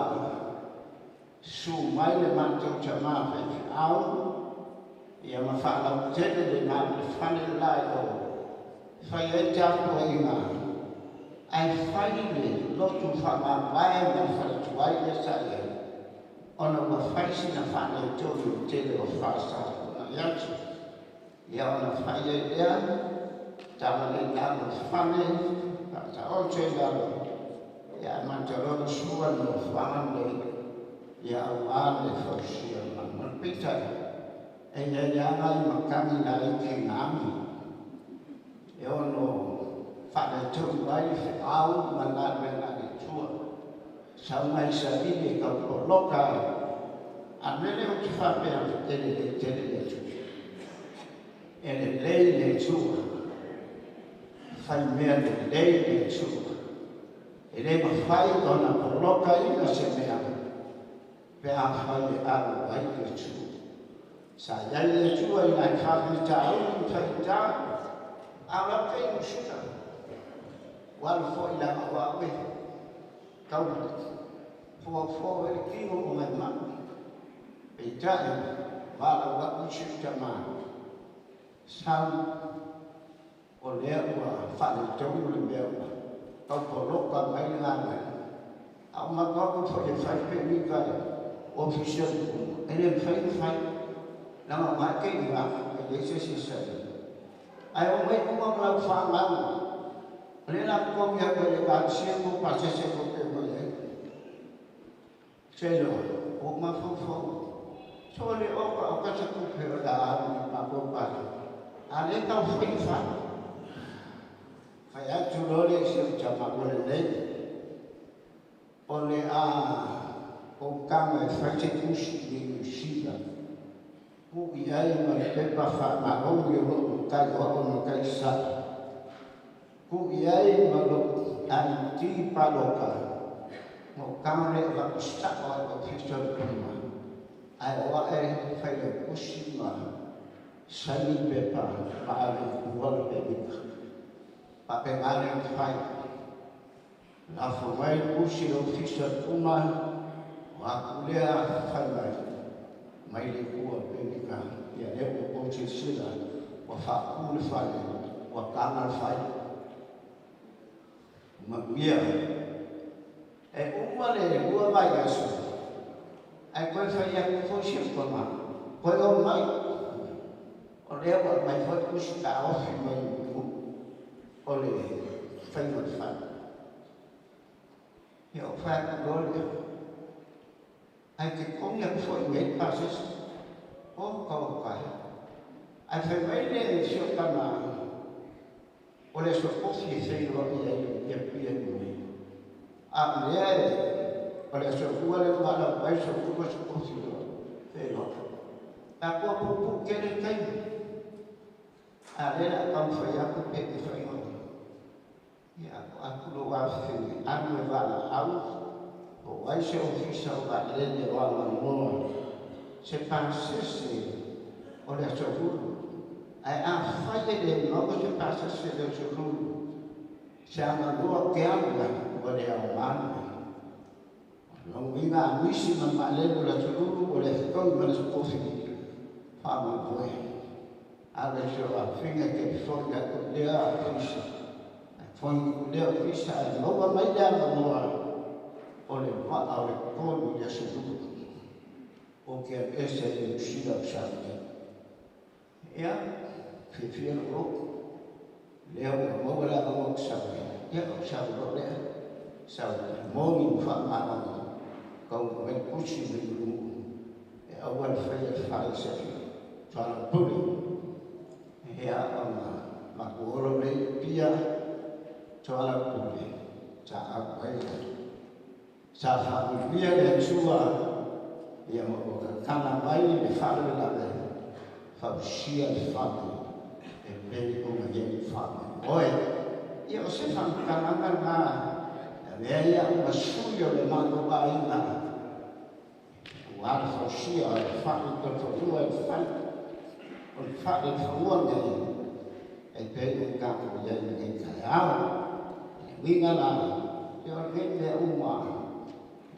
su mai le mātou ta māwhe au ia ma whālau tene le mātou whane lai o whai e tāpu e ngā ai whai le lotu whanga wae me whaitu ai le saia ona ua whaisi na whane tonu tele o whasa na iatu ia ona whai e ea tama le ngāma whane ta o te ngāma ia mantarona sua no whanganei ia au āne whausia ma pitai e ia ngai makami na i ke ngāmi e ono whane tū ai whi au ma ngā mena i tua sau mai sa ine ka poloka a mene o te whapea tene e tene e tu e le lei le tua whai mea le lei le tua e le mawhai ona poloka ina se mea pe a whai e aru ai le tu. Sa iai le tua i nai whawhi ta unu tai ta a rake i usuna. Walu fo i la awa awe. Kau fo e kimo o mai ma. Pe tai wala wa usuta ma. Sau o lea ua whale tau le mea ua. Kau poloka mai ngā mai. Au makaku fo e whai pe mi kai official kuma. E le whai nanga mai ke i ngā e le se si sai. Ai o mai kuma mlau whangau. Le nā kuma mea koe le kā sia ko pa se se ko pe mai e. Se lo, o ma fo. So le oka o ka sa kupe o da aru ma ko pa. A le kau whai. Fai atu lore se o tama ole nei. O le a o kama e whai te kusi ni usila. Ku i ai ma le pepa wha ma ongi o lo kai o ono kai sa. Ku i ai ma lo ai ti paloka. Mo kama le wa usta o Kristo kuma. Ai o e whai le kusi ma. Sani pepa ma ale kuwala pepika. Pape ngane o whai. La whawai kusi o Kristo kuma. Wa kulea whai mai. Mai le kua pepika. Ia leo o te sila. Wa whakule whai. Wa kama whai. Ma mia. E uma le ua mai aso. Ai koe whai a kufosia kua ma. Koe o mai. O leo wa mai whai kusi ka ofi mai mu. O le whai mai whai. Ia o whai kudole. Ai te kongia kufoi ngei pases. O kau kai. Ai whai mai le sio kama. O le so ofi e sei roi ia pia nui. A lea e. O le so kua le wala mai so kua so ofi roi. Sei roi. A kua pupu kere kai. A lea kau whai aku pe te whai ngoi. Ia aku lo wafi anu e wala au. O wai se ofisa o ka lene o ala moa. Se pasese o le so kua. Ai a whai e le nogo se pasese le so kua. Se ama noa ke anga o le au mana. Longi ngā misi ma malelu la tuluru o le whikoi ma le sokofi. Whama koe. Ale so a whinga ke whoi a ko lea a pisa. Whoi ko lea pisa e noa mai lea ma moa. O le wha o le konu ia sukuru. O ke a ese e usila usanga. Ia, whiwhia roko. Leo o moa la o sawe. Ia o sawe o lea. Sawe moni wha maana. Kau mai kusi mai lungu. E awal whai e whai safi. Whala puli. Hea ama oro le pia choala kule cha akwai sa fa pia le chua ia mo kana mai le fa le la le fa sia le fa e pe ko ma ye fa oi ia o se fa kana kana le ia ma suyo le mando ba ina wa fa sia le fa ko to le fa o fa le fa ne e pe ka ko ye ni ka ya winga la yo ke le uma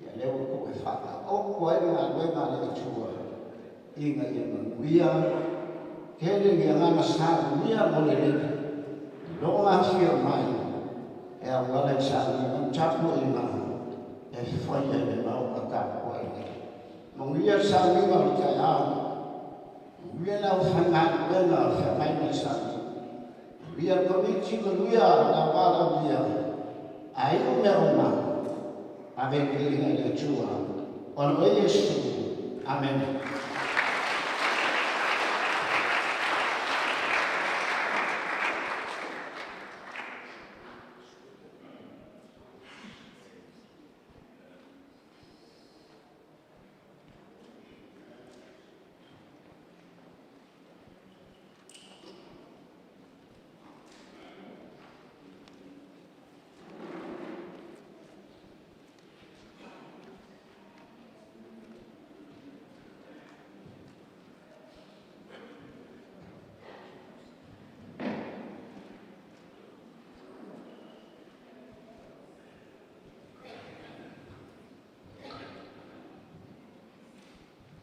ya le ko e fa o ko e na le na le chua inga ye ma wia ke le nga na sa mia mo le le lo ma fio mai e a wala sa ni on chat mo ina e fa ye le ma o ka ko e mo wia sa ni ma ka ya wia na fa na le na fa mai na sa wia ko ni chi ko wia na va la wia ai o me o ma ave ke le chua o lo Yesu amen.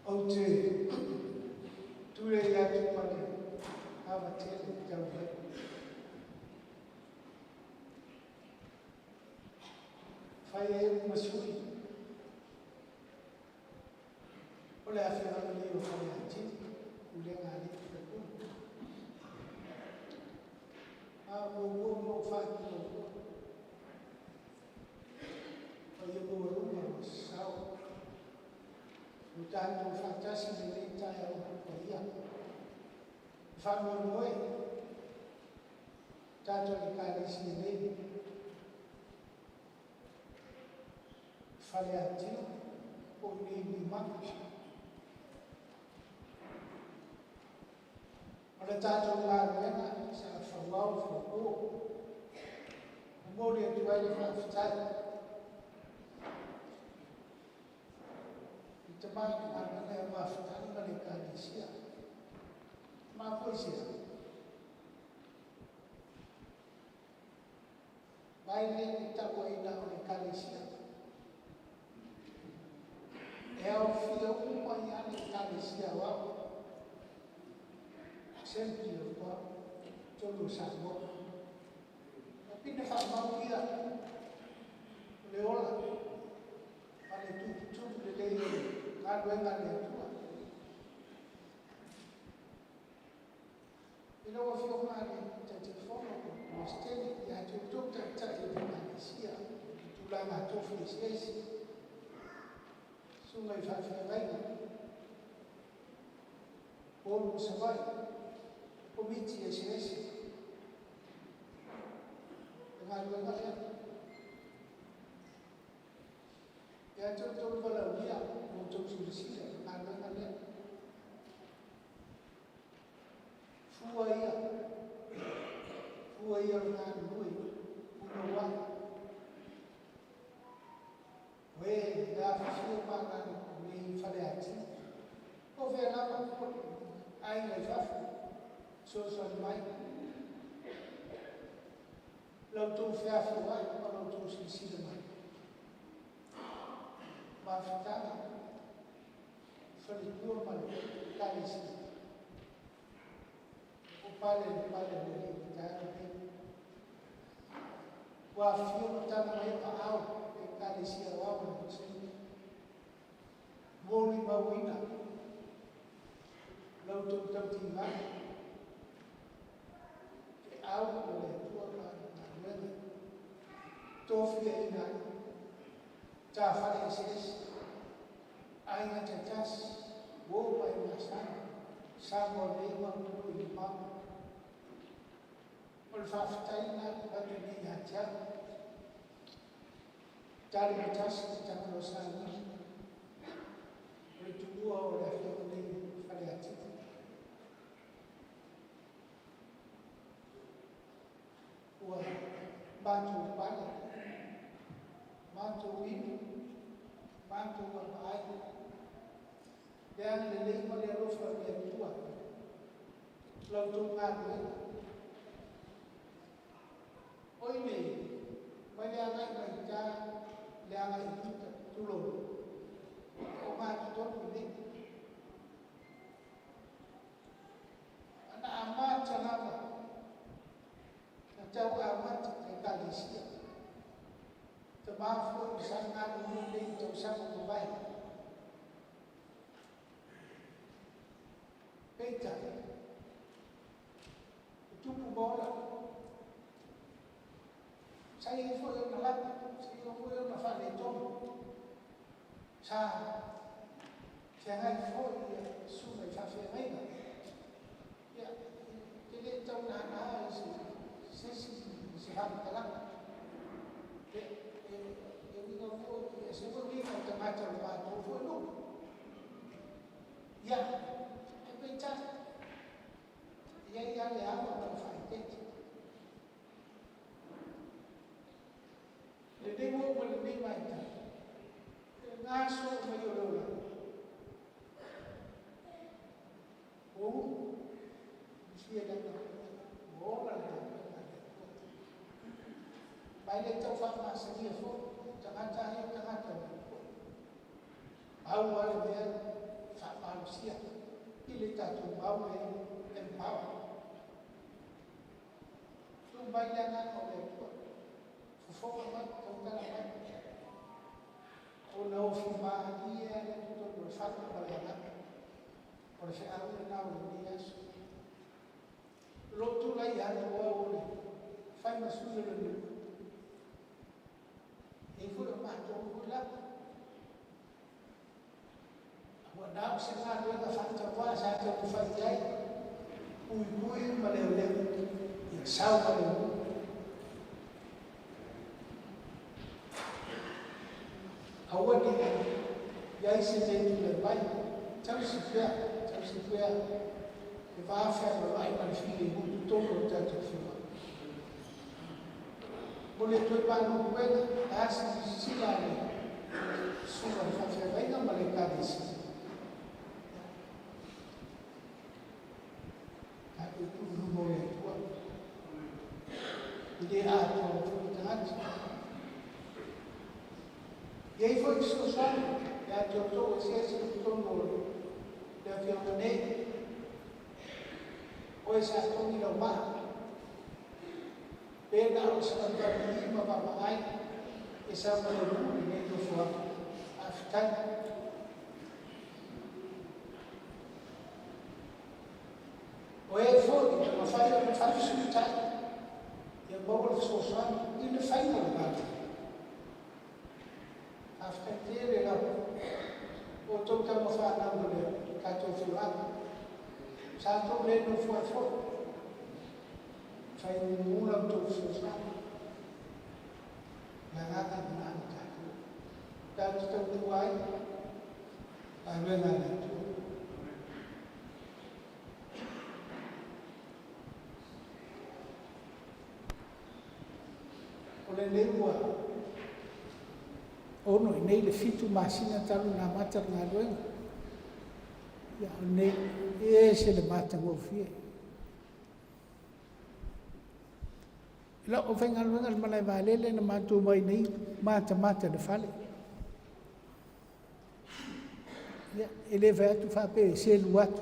Ote ture ya tu pale ava tele jambe fai masuri ole afira ni o fai ati ule ngani ku a mo fai mo oye mo sao Tanto fantasma di taya ya fammi noi tanto di cari si fare attimo o di manca ora tanto la vena sa fa wow fa o mo di tuai fa fatale Teman anak yang maafkan mereka di sia, maaf sia. Baiknya kita boleh mereka di sia. Fio umumnya mereka di sia wah, sempre wah, colo sama. Tapi nak mau dia, leola, pada tu lelai. Kalau enggak ada tua, bila wafio mali jadi fono, mesti ya tutup tak di Malaysia, tulang atau Feliciasi, sungai Fafia lain, Bolu Sabai, komiti SSI, dengan yang ya tutup kalau dia untuk solusi ada fuaya dengan lui punawan we da fio makan ni faleati o vera apa ai ngai fafu so mai lo tu fia fuai kalau tu solusi mai Mafutana falikuwa malkalisi upale ni tayari wafio kutana maipa au kalisi ya wao na kusini moni mawina lau tumtamtima au kule tua na tofia ina Tafari sis, aina tetas, boba yang masang, sama lima puluh lima. whawhataina watu ni hatia. Tari matasi ki tamalo sani. Ritubua o la fio ni whare ati. Ua batu pale. Batu wini. Batu wa maai. Dan leleng mo le rofa le tua. Lau tu ngāwe. Oi me, mai le angai mai ka, le angai tulo. O ngā tutoku ni. Ana amata nama. Na tau amata e kalisia. Te mafu i sa ngā nune i tau sama tu vai. Peita. Tupu bola. Saya foi eu na lata, saya foi eu na fale todo. Sa, jangan foi sungai fase mereka. Ya, jadi tahu nana si ham telah. Ini kau foi, sebab ni kau macam apa foi lu. Ya, pencet. Ya le hago para fight. Le demo con le demo ita. Naso mayorola. Sia da. Ora da. Baile tau fa ma seria fo, tangata. Au wale be fa palusia. Ile tatu au e pau. Bayangkan oleh Fufoma Tongkalaman Ulau Fima dia itu berfakta bayangan oleh sekarang tahu dia Lotu layan oleh Fai masuk dulu Ibu rumah jombola Wadau sekarang dia fakta puasa atau fajai Ui maleu sao mà hầu hết đi giấy xin tên lời bay cháu xin phép thì va phép mà lại mà phi đi cũng tốt rồi cho thực sự boleh tuan ban quên đã xin là sudah phép vậy nó mà lại cả đi xin tapi itu boleh tuan Jadi atau tangan. Ia foi discussão ya joto ese tombol da fiamane. O esa tongi lo ma. Pena o sa tadi mapapay isa malu ni to fo aftan. O e foi ma fai sutai. Bobol soswan in the final battle. After clearing up, o took them of our number, Kato Filan, Sato Leno for Finding Mula to Soswan, Nagata Nanta. That's the why I went on it. Le lengua ono nei le fitu masina talu na mata na doenga ya nei se le mata ngo fie la o venga luenga le malai valele na matu mai nei mata de fale ya ele vai tu fa pe se luat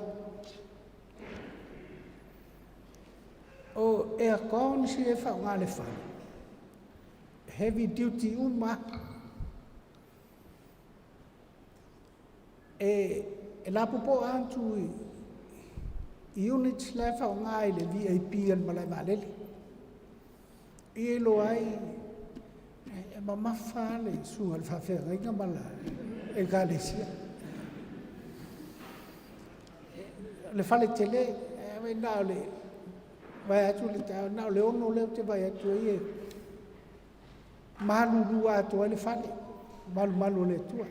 o e con si e fa ngale fale heavy duty uma e la popo antu units la fa ngai le VIP al malai malele e lo ai e mama fa le su al fa fe nga mala e galesia le fa le tele e na le vai atu le tau na le ono le te vai atu e malu atu le fale malu le tua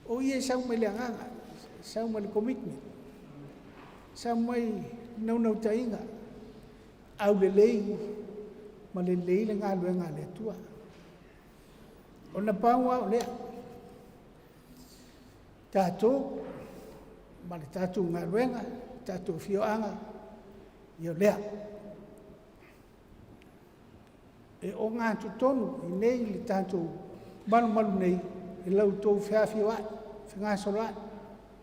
o ia sau mai le anga sau mai le commitment sau mai no tainga au le lei ma le lei le ngā le tua o na paua o lea tātou ma le tātou ngā luenga tātou fioanga i o lea e o ngā tutonu i nei le tātou malu nei e lau tōu whiawhio ai whengā solo ai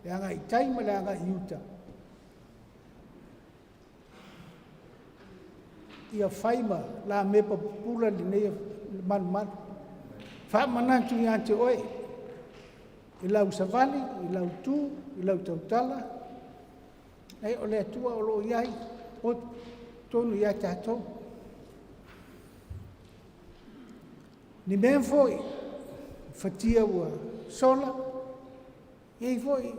le anga i taima le anga i uta ia whaima la mepa pula li nei manu whamanatu i ante oe i lau savali, i lau tū, i lau tautala ei o le atua o loo iai o tonu iai tātou ni mea foi fatia ua sola iei foi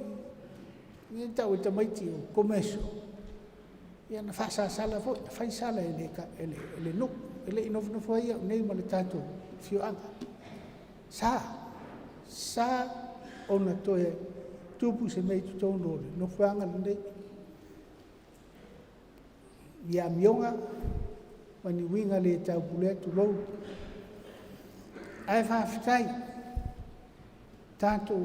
i tau e tamaiti o komeso ia na whaasasala foi whaisala ele nuk ele inofu ai au nei ma le tātou fioanga sa ona toe tupu se mei tutono le no fuanga nei ia mionga wani winga le tau pule tu lo ai fa fitai tanto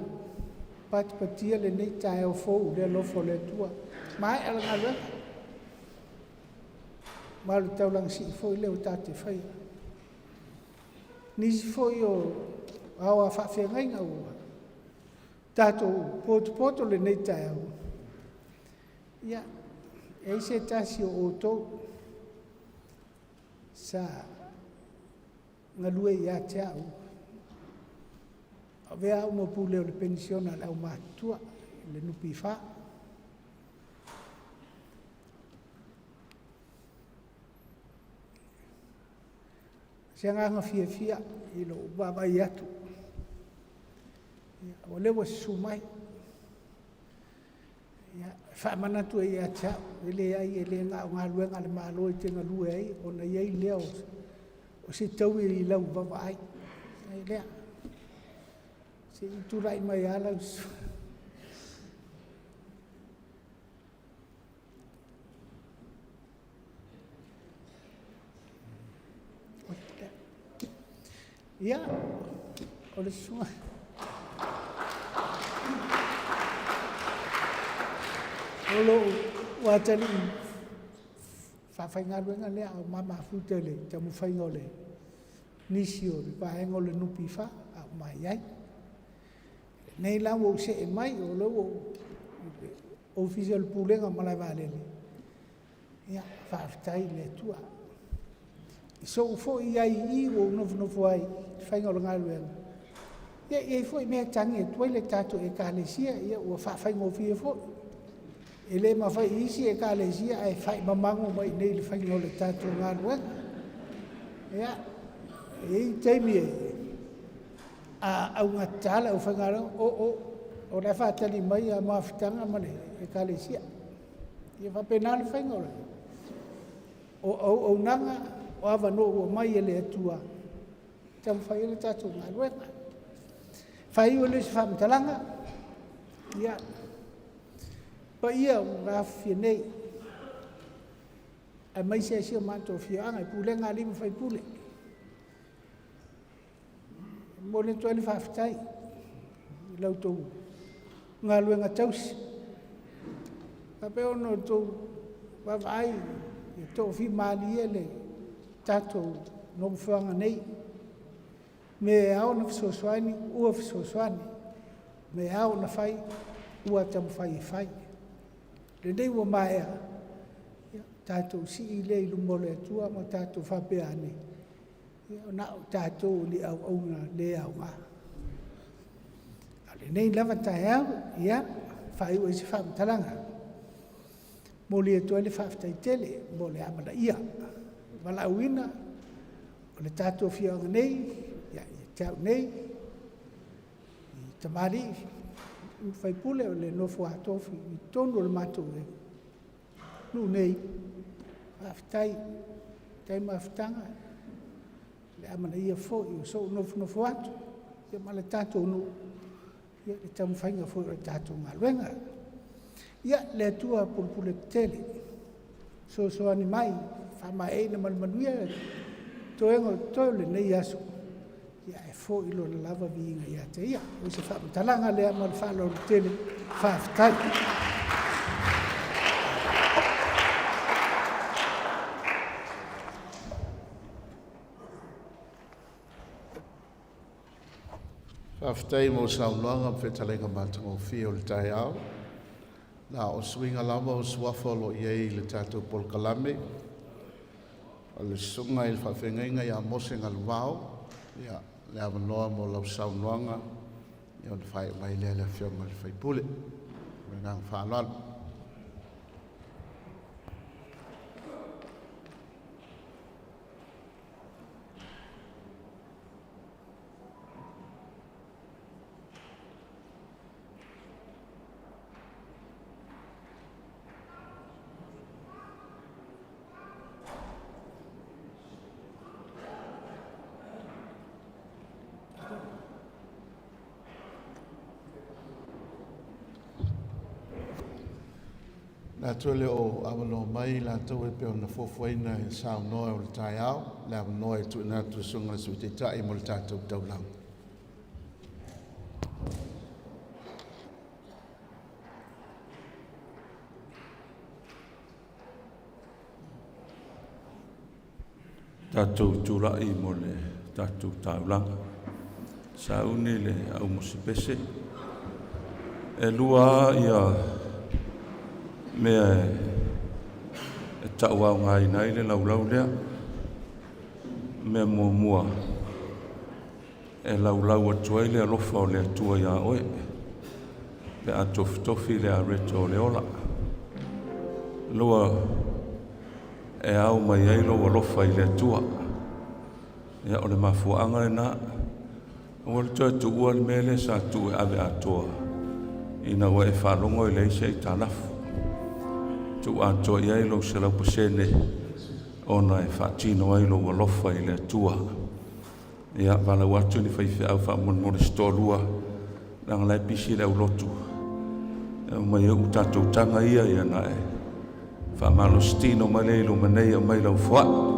patia le nei tai o fo le lo fo le tua mai ala ngalo mal tau lang si fo le o tate fai ni si fo yo awa fa fe ngai o tato poto le nei tai o ia e se tasi o to sa ngalue ia tau avea uma pule o le pensiona au matua le nupi fa sianga fia i lo baba iatu o le wa sumai ya fa manatu ia cha ele ai ele nga luenga le malo i tenga lue ai ona ia leo o se tau i lau baba ai ele se tu rai mai ala ya o le sua olo watali fa nga luenga le au mama futele tamu faingole nisio pa engole nupi fa au mai ai nei la wo se e mai o lo official pulenga mala vale ya fa tai le tua so fo ai I wo no fo ai faingole ngaluenga e foi me tangi tu le tato e kalesia ia o fa faingo fi fo ele ma fai isi e kalesia ai fai mamango mai nei le faingo le tato ngaluenga ia e taimi au ngatala o fangara o la fa tali mai a mafitanga mane e kalesia ia fa penal faingo o nanga o ava no o mai ele atua tam fai le tato ngaluenga fai o le whamtalanga ia pa ia o ngā whianei a mai se o manto whianga i pule ngā lima fai pule mo le tuali whawhitai i lau tō ngā luenga tausi ka pe ono tō wawai i tō whi mali ele tato no whianga nei me au na fisoswani ua fisoswani me au na fai ua tam fai le dei ua maea tātou si I le lumo le tua ma tātou whapea ane na tātou li au auna le au ngā le nei lava tae au ia whai ua isi whamtalanga mo li atua le whaftai tele mo le amana ia wala uina o le tātou whianga nei tau nei tamari fai pule o le nofo atofi I tonu o le matou e nu nei Whaftai, tai mawhtanga. Le amana ia fo i o so nofu atu. Ia male tātou nu. Ia le tamu whainga fo i o tātou ngā luenga. Ia le atua pulpule tele. So ani mai, whama e na manuia, toengo toile nei aso. Ia e fo i lo na lava viinga ia te ia. O se whamatalanga lea mal whalo tele, whaftai. Whaftai mo saunoanga whetalenga mātango whio le tai au. Nā o swinga lama o suafolo iei le tātou polkalame. O le sunga i whawhengainga ia mosenga luau. Ia le awanoa mo lau saunoanga. Ia on whai mai lea le whionga le whaipule. Me ngang whāloan. Nā tuele o awano mai la tau e peo na fofuaina e sao noe o le tai au, le awano e tu ina tu sunga su te tai mo le tātou taulang. Tātou tūrai mo le tātou taulanga. Sa uni le au mosipese. E lua ia mea e tau au ngai nai le laulau lea. Mea mua e laulau atuai le alofa o le atua ia oe. Le atofi le areto o le ola. Lua e au mai ai lo alofa i le atua. Ia o le mafuanga le na. O le toi tu ua le mele sa tu e ave atua. Ina wa e whalongo i leise i tānafu. Tu atua i ai lo se lau pasene. Ona e whaatino ai lo alofa i le atua. Ia wala watu ni whaiwhi au whaamon mo le stolua. Ranga lai pisi le au lotu. Mai e utatou tanga ia ia na e. Whaamalo stino mai leilo manei au mai lau wha.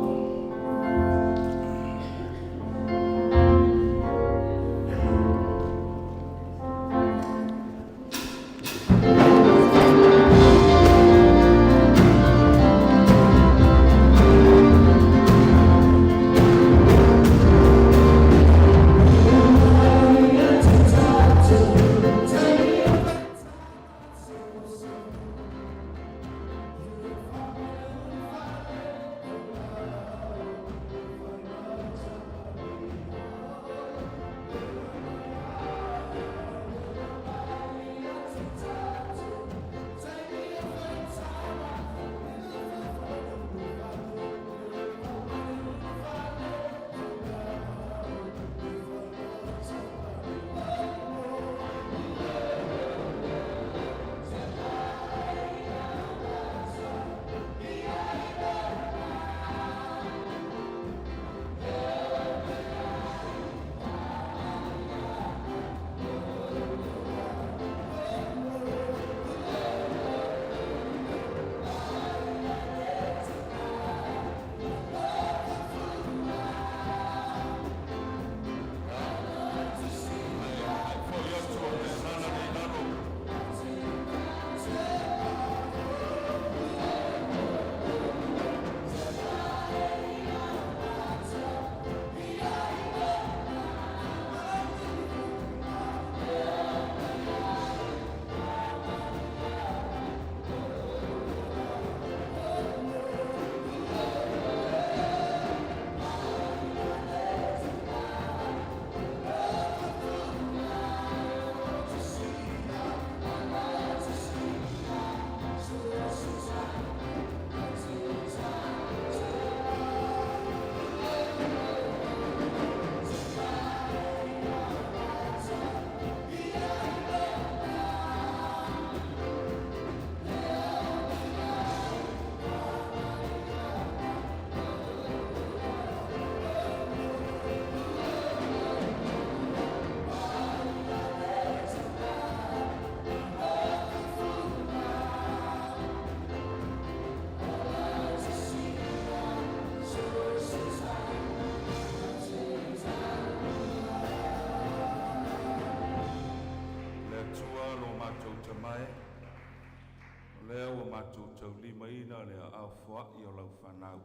mātou tau lima ina le a fua i o lau whanau.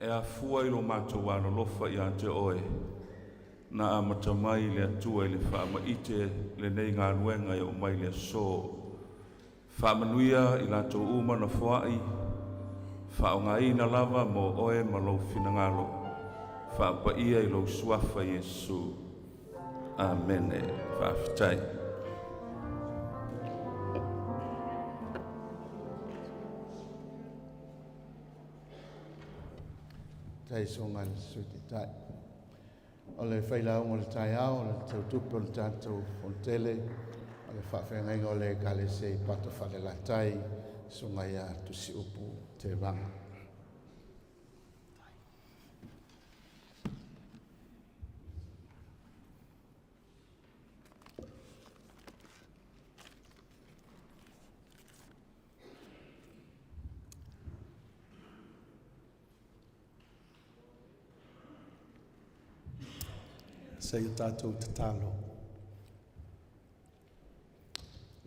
E a fua i lo mātou wano lofa i ante oe. Na a matamai le atua i le whaama ite le nei ngā ruenga i o mai le so. Whaamanuia i lātou uma na fuai. Whaonga ina lava mo oe ma lau finangalo. Whaapa ia i lau suafa Yesu. Amen. Whaafitai. Tai songa le suti tai. O le whailau o le tai au, o le tautupu o le tātou o le tele, o le whawhenga o le kale se pato whale la tai, songa ia tusi upu te ranga. Sei tātou te tālo.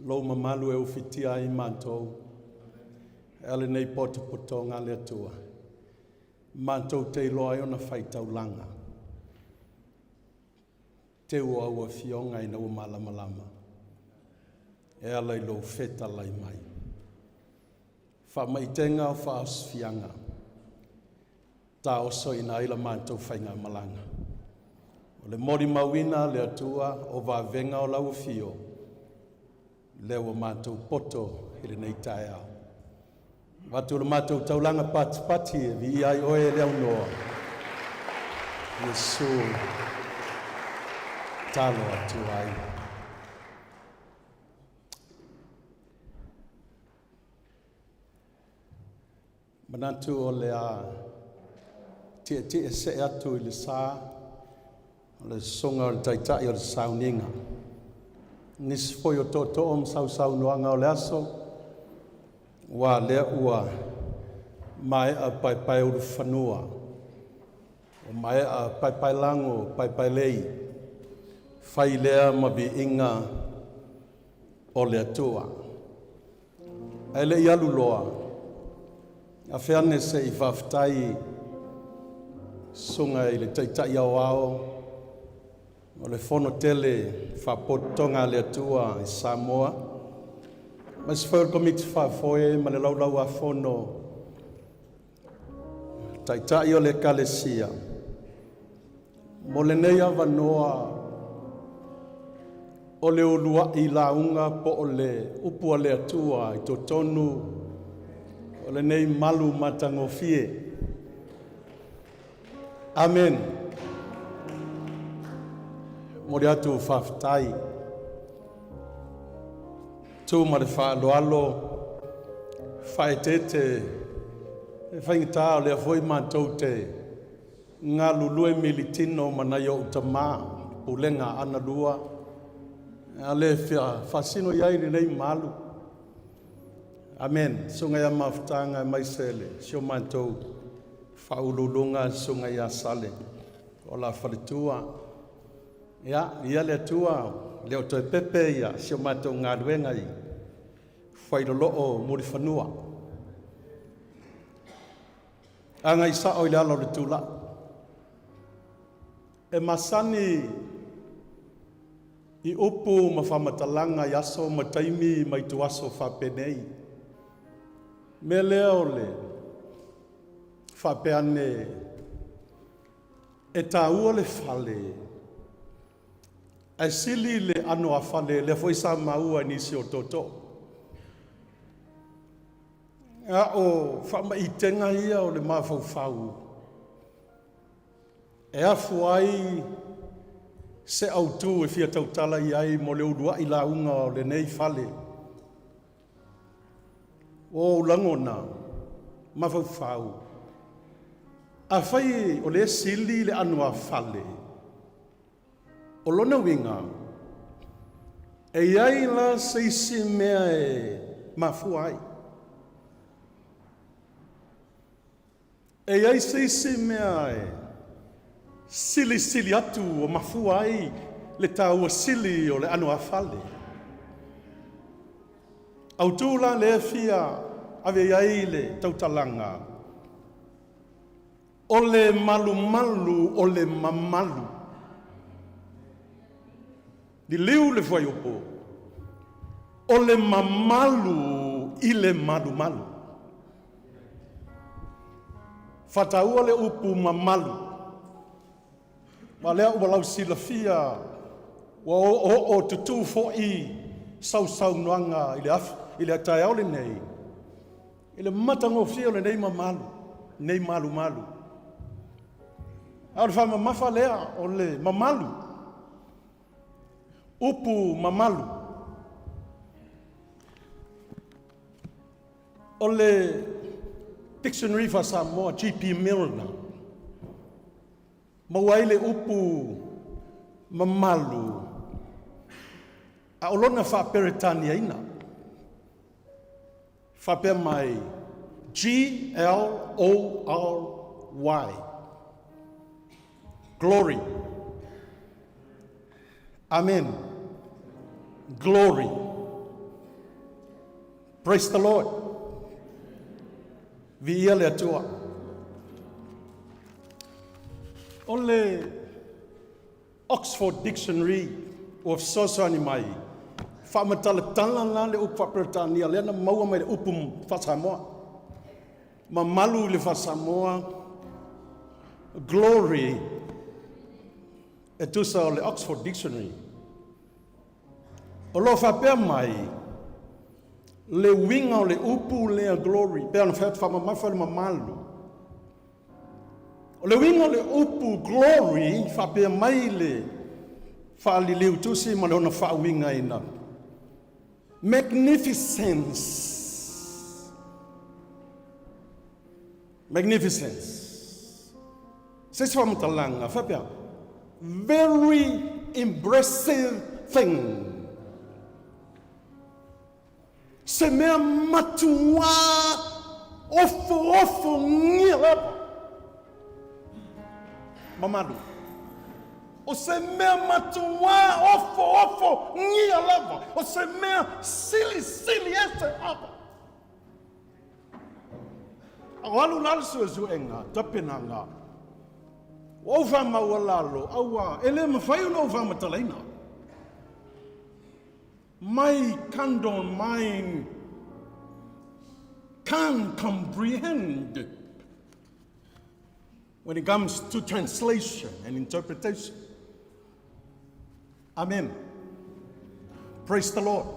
Lo mamalu e ufitia i mātou. Ele nei pote poto ngā lea tua. Mātou te iloa i ona whaitau langa. Te ua ua fionga i na ua malamalama. E alai lo feta lai mai. Wha maitenga o wha asfianga. Tā oso i na ila mātou whainga malanga. O le mori mawina le atua o vavenga o lau fio. Le o mātou poto i le nei tae au. Watu le mātou taulanga pati e vi ai oe leo noa. Yesu talo atu ai. Manatu o le a tie se atu i le saa. Le songa o le taitai o le sauninga. Nisi foi o toto om sau noanga o le aso. Wa lea ua mai a pai o le whanua. O mai a pai lango, pai lei. Whai lea mabi inga o le atua. E le ialu loa. A whiane se I whaftai songa I le taitai au ao. O le fono tele whapotonga le atua I Samoa. Mas whaur komiti whafoe ma le laulau a fono. Taitai o le kalesia. Mo le nei awanoa. O le ulua I launga po o le upua le atua I totonu. O le nei malu matangofie. Amen. Mori atu whaftai. Tu ma le whaaloalo. Whaetete. E whaingita o le afoi mātou te. Ngā lulue militino manai o utama. Pulenga ana lua. A le whasino iai nei malu. Amen. Sunga ia mawhtanga mai sele. Sio mātou. Whaululunga sunga ia sale. O la whalitua. Ia le tua, leo toi pepe ia, sio mātou ngā ruenga I. Whairolo o muri whanua. Anga isa o ilalo le tula. E masani I upu ma whamatalanga yaso ma taimi mai tuaso whapenei. Me leo le whapeane e tā ua le whale. Ai sili le ano a whale le foi sa maua nisi o toto. A o whama I tenga ia o le mawhau. E a fuai se autu e fia tautala I ai mo le urua I launga o le nei whale. O langona mawhau. A whai o le sili le ano a whale. O lona winga, e iai la seisi mea e mafuai. E iai seisi mea e sili atu o mafuai le tau o sili o le anu a fale. Au tūla le fia ave iai le tautalanga. O le malu o le mamalu. Di liu le fwai opo. O le mamalu i le malu. Fataua le upu mamalu. Ma lea ua lau silafia wa o tutu fo i sau noanga i le atai au le nei. I le matangofia le nei mamalu. Nei malu. Au le wha mamafa lea o le mamalu. Upu mamalu. O le dictionary fa Samoa, G.P. Milner. Mawai le upu mamalu. A olona fa peretania ina. Fa pe mai G-L-O-R-Y. Glory. Amen. Glory. Praise the Lord. Via le atua. Ole Oxford Dictionary of Sosani mai. Whamatala la le upa Britania, lena maua mai le upum Samoa. Mamalu le Samoa. Glory. Etusa o le Oxford Dictionary. O lo whapea mai, le winga o le upu lea glory, pea na whaat whamamafa le mamalu. O le winga o le upu glory, whapea mai le whaali leu tusi, ma le ona whawinga ina. Magnificence. Sesi whamatalanga, whapea. Very impressive thing. Se mea matua ofo ngia lapa. Mamadu. O se mea matua ofo ngia lapa. O se mea silly ese apa. Awalu lalsu zuenga, tapenanga. Ova mawalalo, awa, ele mawhai no ova matalaina. My candon mind can't comprehend when it comes to translation and interpretation. Amen. Praise the Lord.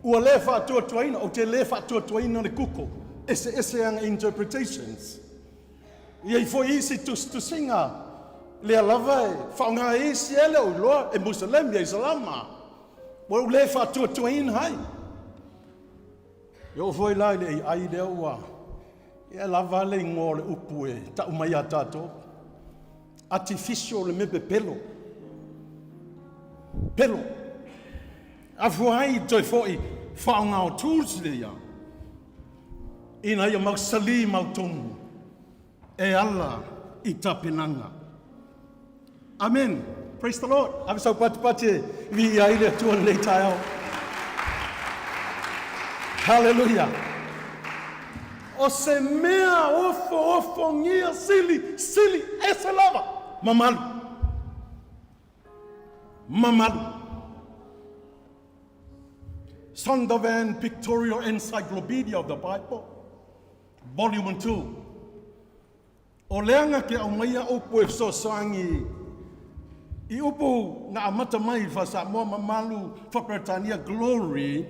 Ua lefa atua tuaina, o te lefa atua tuaina le kuko. Ese ang interpretations. Iei foi isi to singa. Le alava whaunga isi ele o loa e Musalem ia Isalama. Wa le fa tu in hai. Yo foi lai le ai le ua. E lava le ngole upue ta umai atato. Artificial le mebe pelo. Afu ai toi foi whaunga o tools le ia. Ina ia mau sali mau tonu. E ala I tapenanga. Amen. Praise the Lord. Ave sau pati vi aile tuan le taiao. Hallelujah. O se mea ofo ngia silly ese lava. Mamalu. Sondervan Pictorial Encyclopedia of the Bible, Volume 2. O leanga ke au maia upu e sosangi I upu na amata mai fa Samoa mamalu fa Britania glory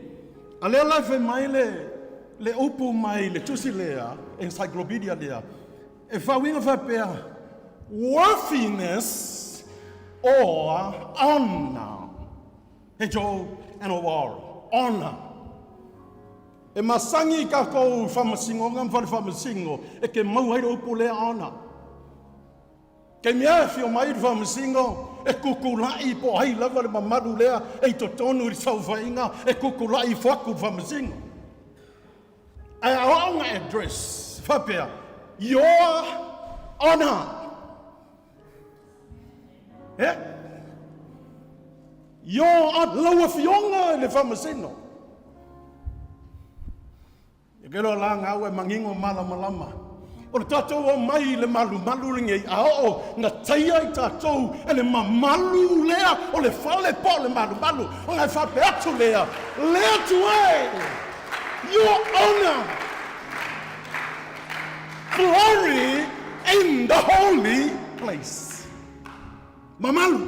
a lea laife mai le upu mai le tusi lea encyclopedia lea e fa winga fa pea worthiness or honor H-O-N-O-R honor e masangi ka kou whamasingo, ngam whamasingo, e ke mau haere upu lea ana. Ke mea whio mai whamasingo, e kukulai po hai lava le mamaru lea, e to tonu I sau whainga, e kukulai whaku whamasingo. E aonga address, whapea, your honor. Your honor, laua whionga le whamasingo. E kero la ngā ue mangingo malama. O le tātou o mai le malu ringi a o ngā taia I tātou e le mamalu lea o le whale po le malu. O ngai whape atu lea. Lea tu e. Your honor. Glory in the holy place. Mamalu.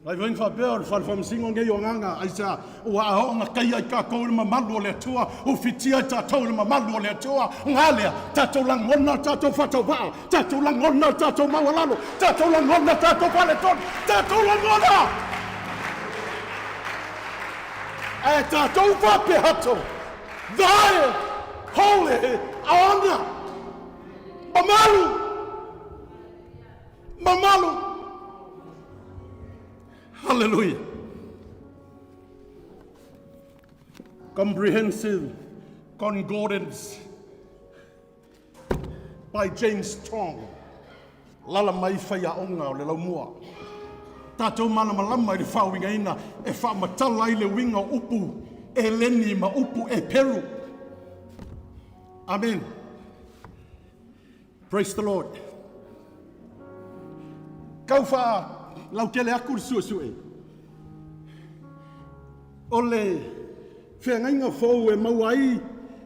Lai veng whape o le whale whamsingo nge o nganga aisa o a o ngā kai ai ka kou le mamalu o le atua o whitia I tātou le mamalu o le atua ngā lea tātou langona tātou whatau waa tātou langona tātou mawalalo tātou langona tātou whale ton tātou langona e tātou whape hato thy holy honor mamalu hallelujah. Comprehensive Concordance by James Strong. Lala mai whaia onga o le laumua. Tātou mana malama I le whauinga ina e whaamatala I le winga upu e leni ma upu e peru. Amen. Praise the Lord. Kau wha lau tele aku suasue. O le whengainga whou e mauai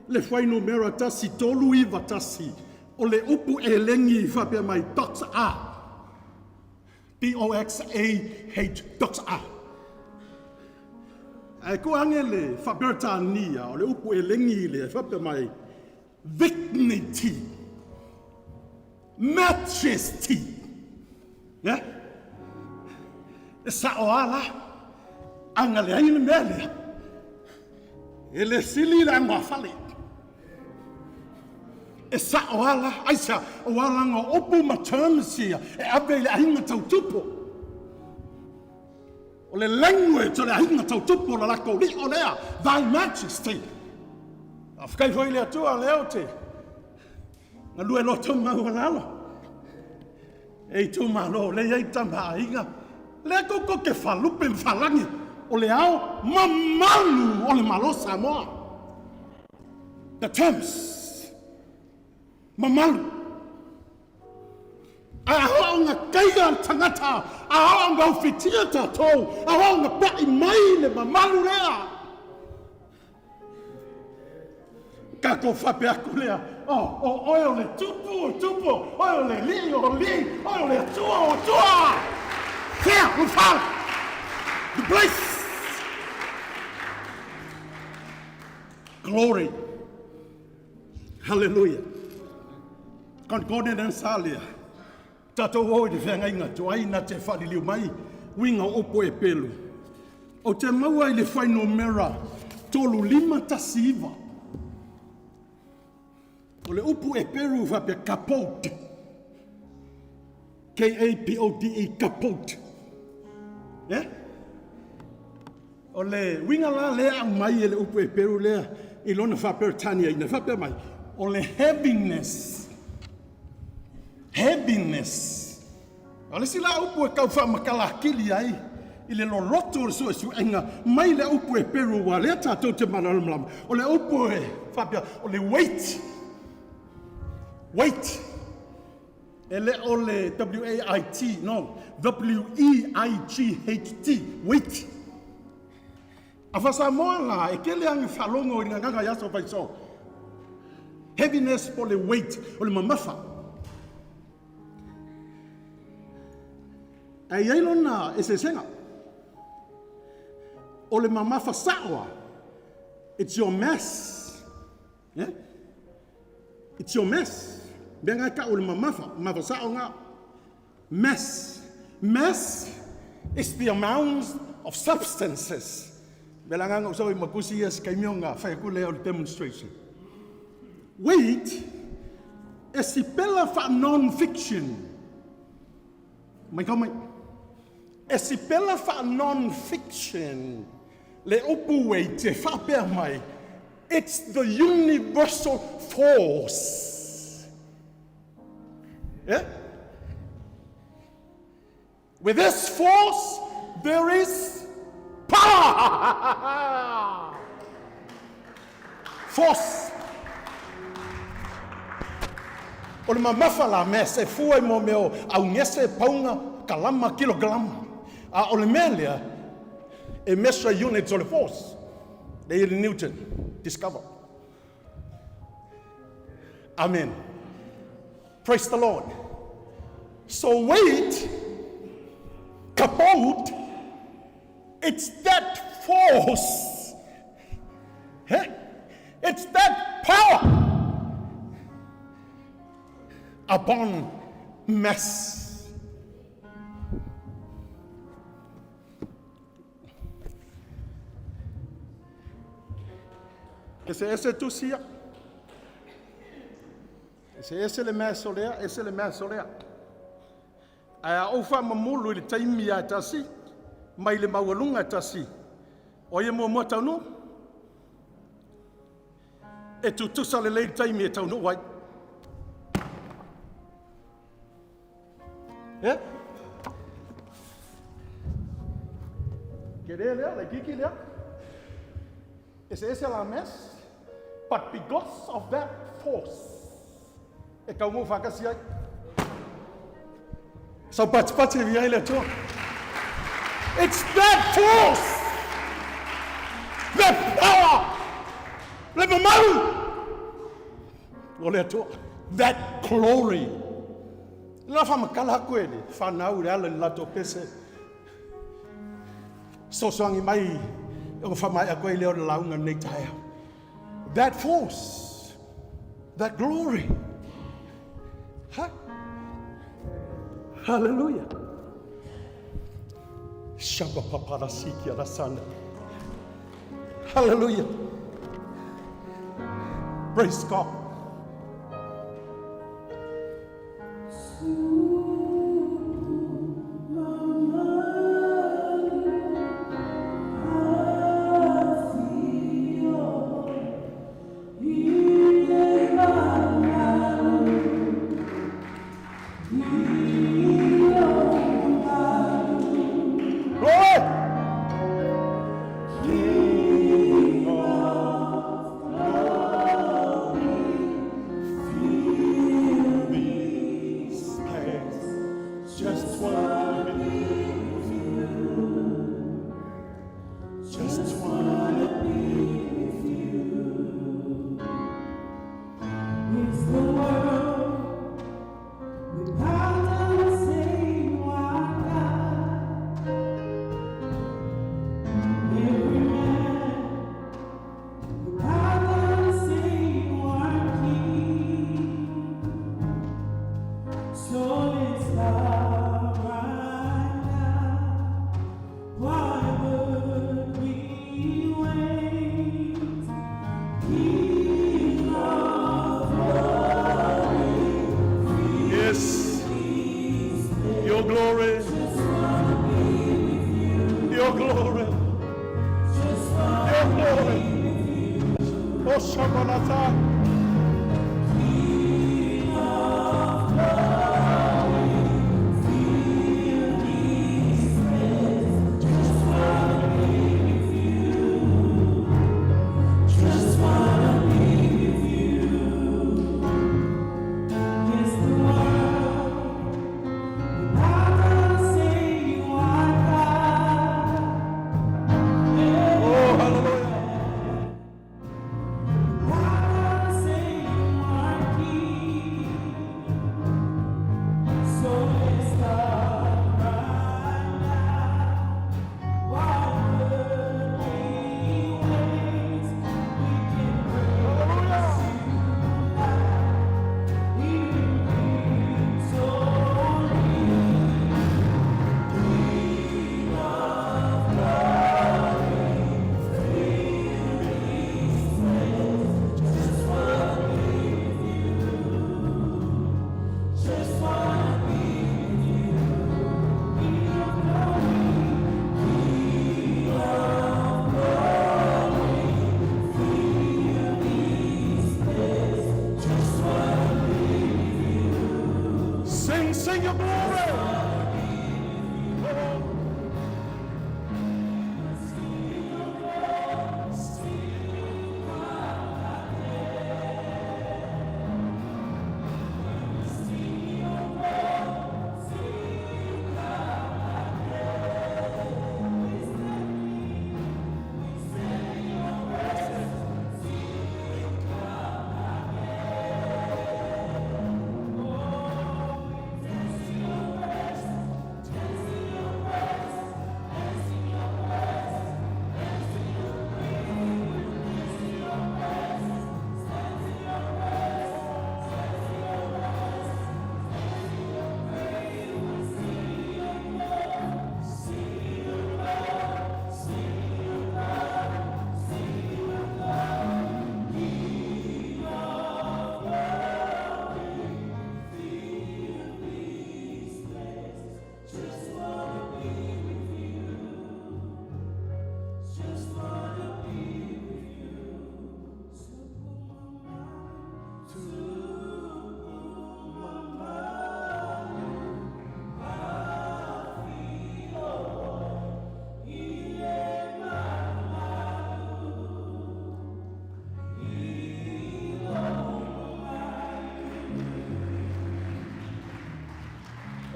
le whaino mera tasi tolu iwa tasi. O le upu e lengi whapea mai Dr. A. D-O-X-A-H Dr. A. E ko ange le whaperta nia o le upu e lengi le whapea mai dignity. Majesty. Yeah? E sa o ala, anga le aile mele, e le sili la ngawhale. E sa o ala, aisa o ala ngā opu maternisia, e abe le ahinga tau tupo. O le language o le ahinga tau tupo la lako li o lea, thy majesty. A whakai hoi le atua leo te, ngā lue lo tau maualalo. E tu malo, le ei tama ainga. Le koko ke whalupe whalangi o le ao mamalu o le malo Samoa. The terms. Mamalu. A hoa ngā kaiga tangata, a hoa ngā whitia tātou, a hoa ngā pai mai le mamalu lea. Ka ko whape aku lea, oi o le tupu, oi o le li, oi o le tua. Here, we found the place. Glory. Hallelujah. Concordance salia. Tato hoi de whengainga, tuaina te whaliliu mai, winga opo e pelu. O te maua I le whaino mera, tolu lima tasiva. O le upu e peru whapea kapote. K-A-P-O-T-E, kapote. Yeah? O le winga la lea mai e le upu e peru lea I lona whapertania ina whapea mai. O le heaviness. O le sila upu e kau whamakala kili ai. I le loroto o su enga mai le upu e peru wa lea tātou te manalamlam. O le upu e whapea, o le weight. Ele o le W-A-I-T, no, W-E-I-G-H-T, weight. A whasa moa ngā, e kele angi whalongo I nganga yaso whaiso. Heaviness po le weight, o le mamafa. E ielo na e se senga. O le mamafa sawa. It's your mess. Yeah? It's your mess. Benga ka o le mamafa sao ngā. Mess is the amount of substances. Belanga so I makusi as kaimionga whaikule o demonstration. Weight is the pillar for non-fiction. Mai kamai. Es the pillar for non-fiction. Le upu weight te whapea mai. It's the universal force. Yeah? With this force, there is power. force. O le mamafa la mea se fua I mo meo au ngese paunga kalama kilograma. A o le mea lea e measure units o le force. They Newton discovered. Amen. Praise the Lord. So weight, kapot, it's that force. It's that power upon mass. Ese tu sia. Ese le mass olea, ese le mass olea. Aya ofa mamulu le taimi ya tasi, mai le mawalunga tasi. Oye mo mo tau e tu tusa le lei taimi e tau no wai. Yeah? Get in there, like Kiki there. Ese la mess. But because of that force, e kau mo whakasi ai. So pati viai le toa. It's that force, that power, le mamaru, o le toa, that glory. La fama kala koe le, whanau le ala lato pese. So soangi mai, o whamai a koe leo le launga nei taia. That force, that glory. Huh? Hallelujah. Shaba papara siki arasana. Hallelujah. Praise God.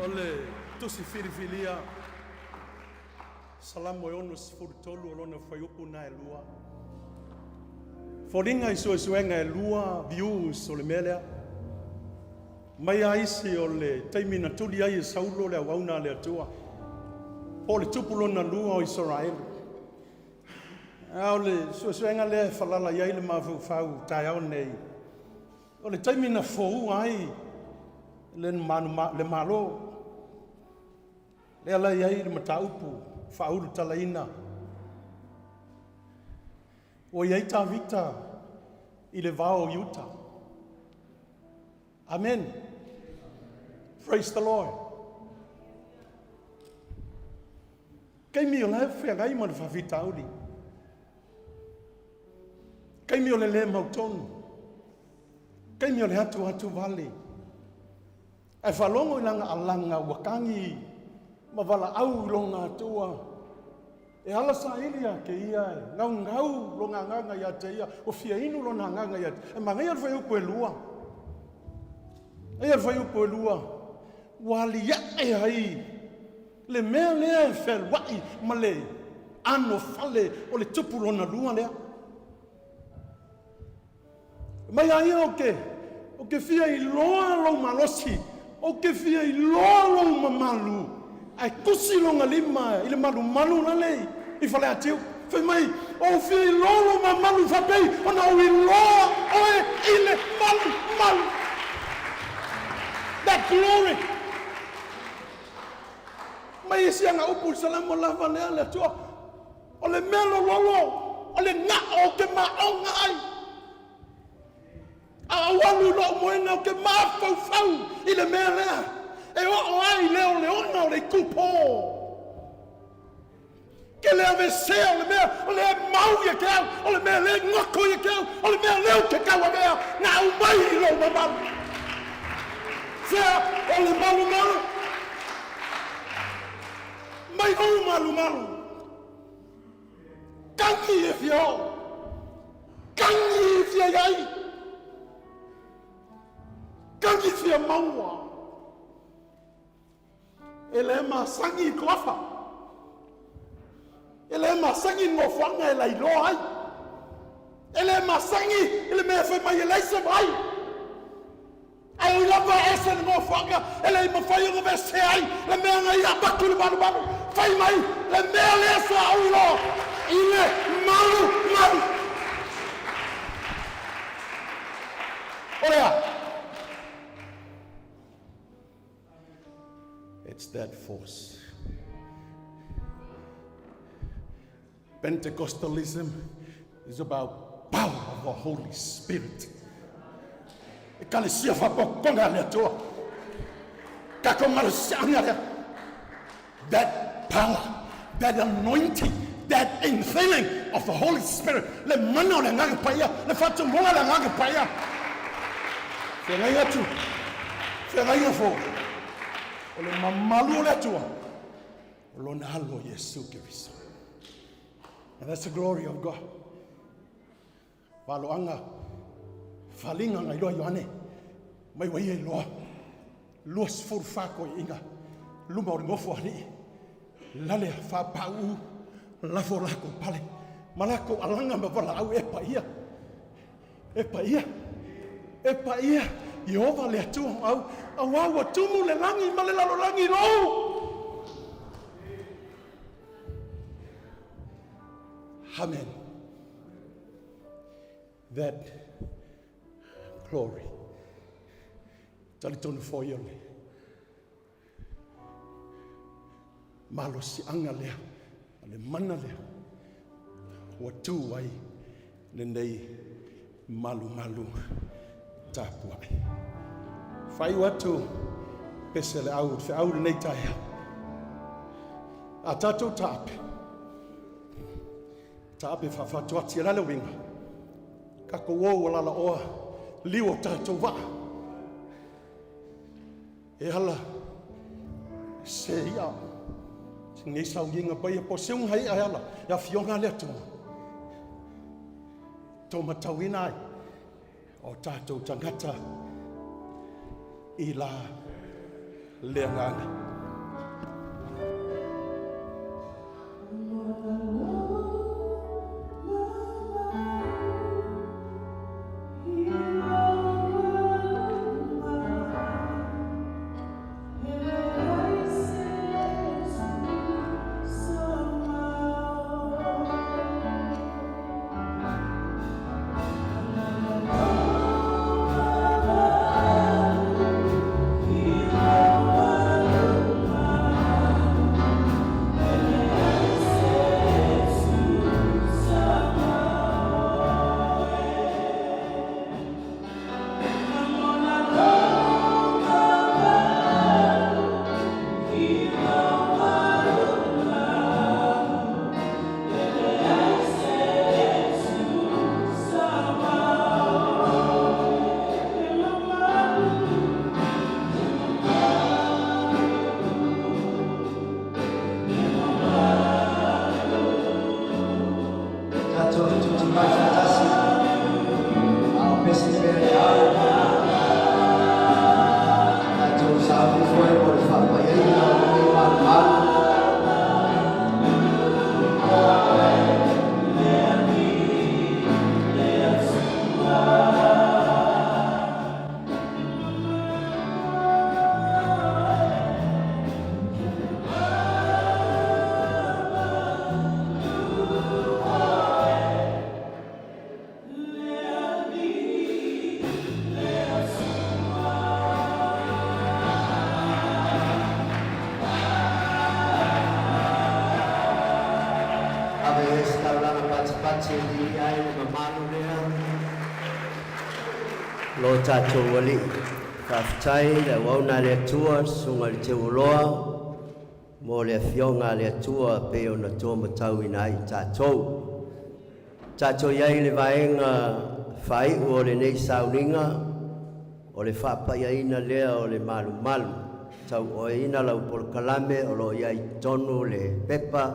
Ole tusi filifilia. Salamu ono sifuru tolu olona fayupu na elua. Foringa iso suenga elua views ole melea. Mai aisi ole taimina tuli ai saulo le wauna le atua. Ole tupulo na lua o Israel. Ole suenga le falala yai le mafu fau taiao nei. Ole taimina fou ai le malo. Le ala yai le mataupu faulu talaina. O yai ta vita i le vao Utah. Amen. Praise the Lord. Kai mi o le fea gai ma le whawhita uri. Kai mi o le mautonu. Kai mi o le hatu vale. Ai whalongo i langa alanga wakangi ma wala au longa tua. E ala sa ilia ke ia e. Ngau longa nganga ia te ia. O fia inu longa nganga ia te. E mangai alwai upo e lua. E alwai upo e lua. Wali ya e hai. Le mea lea e fel wai ma le ano fale o le tupu lona lua lea. Mai ai o ke fia i loa lo malosi. O ke fia i loa lo mamalu. Ai kusi longa lima, ile malu na lei. I fale atiu. Fai mai, o fia i loa mamalu fapei. Ona o i loa oe ile malu. That glory. Mai isi anga upu salamu lava lea le tua. O le melo lolo. O le nga o ke maonga ai. Awalu lo moena o ke mafau i le mea lea. E o ai leo leona o le kupo. Ke lea vesea o le mea, o le mau ia ke au, o le mea le ngako ia ke au, o le mea leo ke kau a mea, ngā umai i lo mamalu. Fea, o le malu. Mai o malu. Kangi e fia o. Kangi e fia iai. Kangi fia maua. Ele masangi i klofa. Ele masangi ngofanga e lailo ai. Ele masangi ele me foi mai ele se vai. Ai lava essa ngofanga ele me foi o vese ai. Le me ngai abakulu balu. Fai mai le me lesa au lo. Ile malu. Olha. It's that force. Pentecostalism is about power of the Holy Spirit. Ekalesia fapokonga le toa. Kakomarsianga. That power, that anointing, that infilling of the Holy Spirit. Le mano le ngapaya, le fatu monga le ngapaya. Fenaya tu. Fenaya fo. Ole mamalu le tua. Olona halo Yesu Kristo. And that's the glory of God. Waloanga falinga ngai loa Yohane. Mai wai e loa. Luas for fako inga. Luma o ngofo ani. Lale fa pau. Lafo lako pale. Malako alanga mabala au Epa ia. Yehova le atu au awa tumu le langi male lalo langi lo. Amen. That glory. Talitonu fo yole. Malo si anga lea. Ale mana lea. Watu wai. Nendei malu. Tapuai. Fai watu pesele au fe au nei taia. Atato tape. Tape fa tuati la winga. Kako wo la oa liwo tato va. E hala se ia. Ngai sau yinga pai po seung hai ala. Ya fionga le tu. Toma tawinai. O tātou tangata i la le nganga. Lo tato wali kaftai le wauna le tua sunga le te uloa mo le fionga le tua pe ona toma tau inai tato yai le vaenga fai o le nei sauninga o le whapayaina lea o le malu malu tau o ina lau por kalame o lo yai tonu le pepa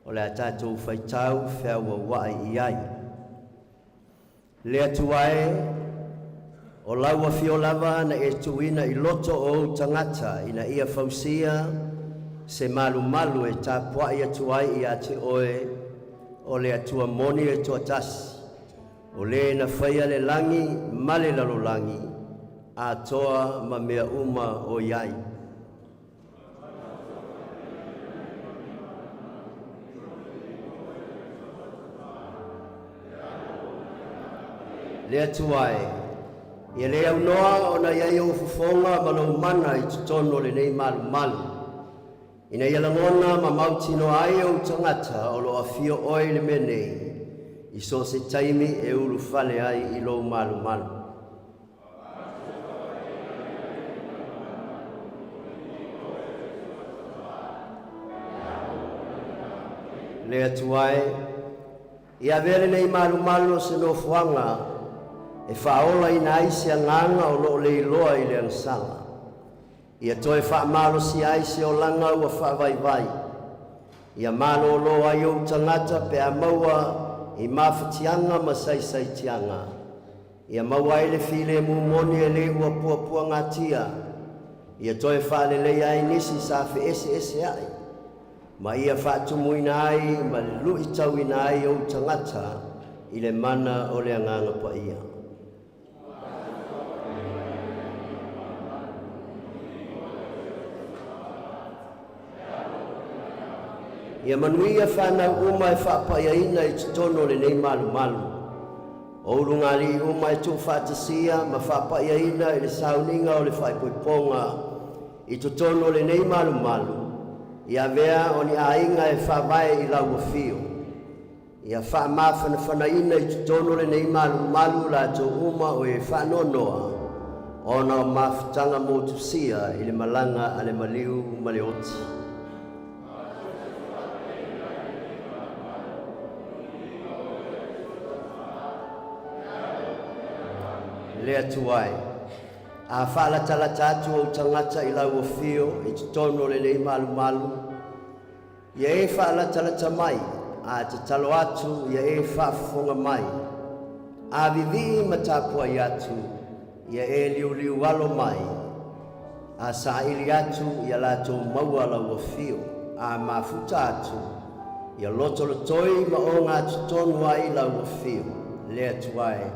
o le tato fai tau fea wa wai iai le atuae o laua fio lava na e tuina I loto o tangata ina ia fausia se malu malu e tapua ia tuai ia te oe o le atua moni e tua tasi o le na whaia le langi male lalo langi a toa ma mea uma o iai. Le tuai ia le au noa o na iai o fufonga ma lau mana I tutono le nei malu malu. Ina ia langona ma mautino ai o tangata o lo afio oi le menei I so se taimi e ulu fale ai I lo malu malu. Le atuai ia vele nei malu malu se no fuanga e whaola ina aise nganga o lo le iloa I le ansanga. Ia toe whaamalo si aise o langa ua whaavai vai. Ia malo lo ai o tangata pe a maua I mawhatianga ma saisai tianga. Ia maua I le file mumoni e le ua puapua ngatia. Ia toe whaalelei ai nisi sa fe ese ai. Ma ia whaatumuina ai ma le lui tauina ai o tangata I le mana o le anganga pa ia. Ia manuia whanau uma e whaapayaina I tutono le nei malu malu. O urungali uma e tu whaatasia ma whaapayaina I le sauninga o le whaipoiponga I tutono le nei malu malu. Ia vea o ni ainga e whaavai I lau fio. Ia whaamawhana whanaina I tutono le nei malu malu la to uma o e whanonoa. Ona o mawhtanga motusia I le malanga a le maliu ma le oti. Le atuai. A whaala tala tatu o tangata I lau fio I tutono le nei malu malu. Ia e whaala tala tamai a te talo atu ia e whaafonga mai. A vivi matapua I atu ia e liu liu walo mai. a saili atu ia latou maua lauafio a mafuta atu ia lotolotoi ma o ngā tutonu ai lauafio le atu ai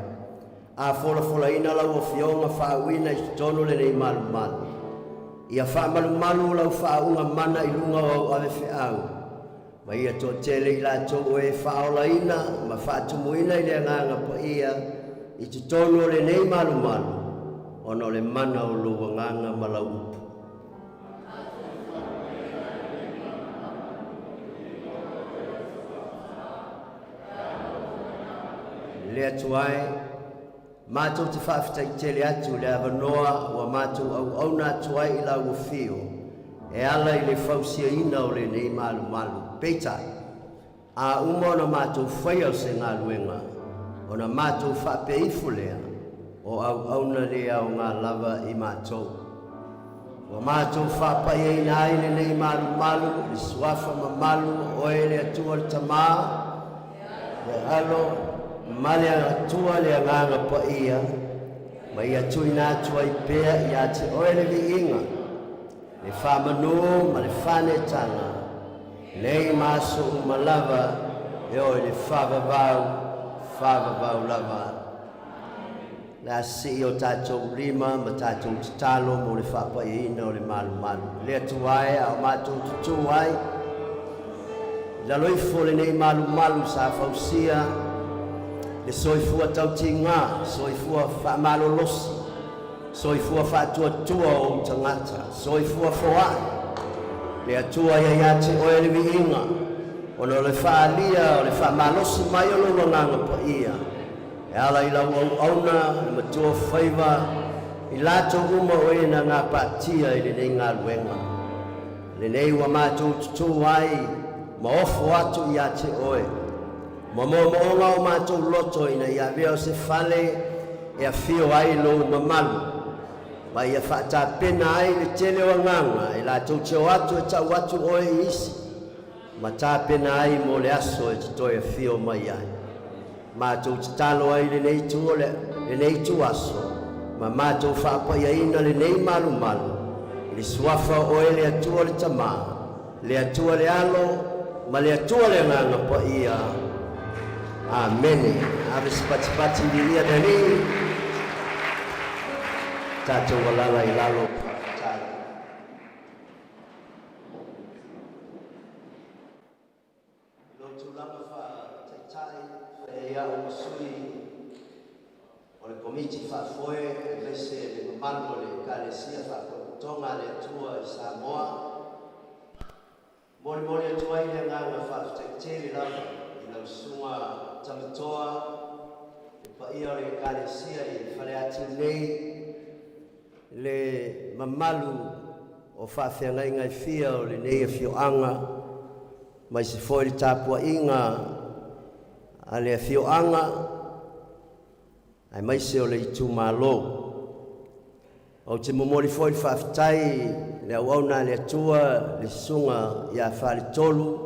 a folafolaina lauafionga whaauina i tutonu le nei malumalu ia whaamalumalu lau whaaunga mana i lunga o ave whiau ma ia tō tele i latou e whaolaina ma whaatumuina i le nganga pa ia i tutonu le nei malumalu ono le mana o lua nganga ma lau upu. Le atu ai, mātou te whaafitai tele atu le avanoa wa mātou au auna atu ai i lau fio e ala i le whausia ina o le nei malu malu. Peitai, a uma ona mātou whai au se ngā luenga, ona mātou whaapeifu lea, o au auna lea o ngā lava i mātou. Wa mātou whapai e ina aile nei malu malu, le suafa ma malu o e le atua le tamā, le alo, ma le atua le nganga pa ia, ma ia tui nā tua i pēa i ate oe le vi inga, le whamanu ma le whane tanga, nei maso ma lava e oe le whavavau lava. La si o tātou lima ma tātou tatalo mo le whapai ina o le malu malu. Le atu ai au mātou tutu ai. La loifo le nei malu malu sa fausia. Le soifua tauti ngā, soifua whaamalo losi. Soifua whaatua tua o tangata, soifua whaai. Le atua ia iate oe le vi inga. Ono le whaalia o le whaamalosi mai o lo nganga pa ia. E ala i lau au auna, le matua whaiva, i lato uma o e na ngā pātia i le nei ngā luenga. Le nei wa mātou tutu ai, ma ofo atu i ate oe. Ma moonga o mātou loto ina i a veo se whale e a whio ai lo mamalu. Ma i a whaata pena ai le tele o nganga, e latou teo atu e tau atu oe i isi. Ma tā pena ai mo le aso e titoi a whio mai ai. Mātou te talo ai le nei tu aso, ma mātou whaapai aina le nei malu malu, le suafa o e le atua le tamā, le atua le alo, ma le atua le nganga pa ia. Amene, ave spati li ia dani, tātou walala i lalo. Ia o masui o le komiti whaafoe e lese le mamano le kalesia whaakotonga le atua i Samoa. Mori atua i le nganga whaafutakitele lava i lau sunga tamatoa e paia o le kalesia i whare atu nei le mamalu o whaafeangai ngai fia o le nei a fioanga mai se foi le tāpua inga a le fioanga ai mai se o le itu malo o te momori foi whaafitai le auauna le atua le sunga ia whaare tolu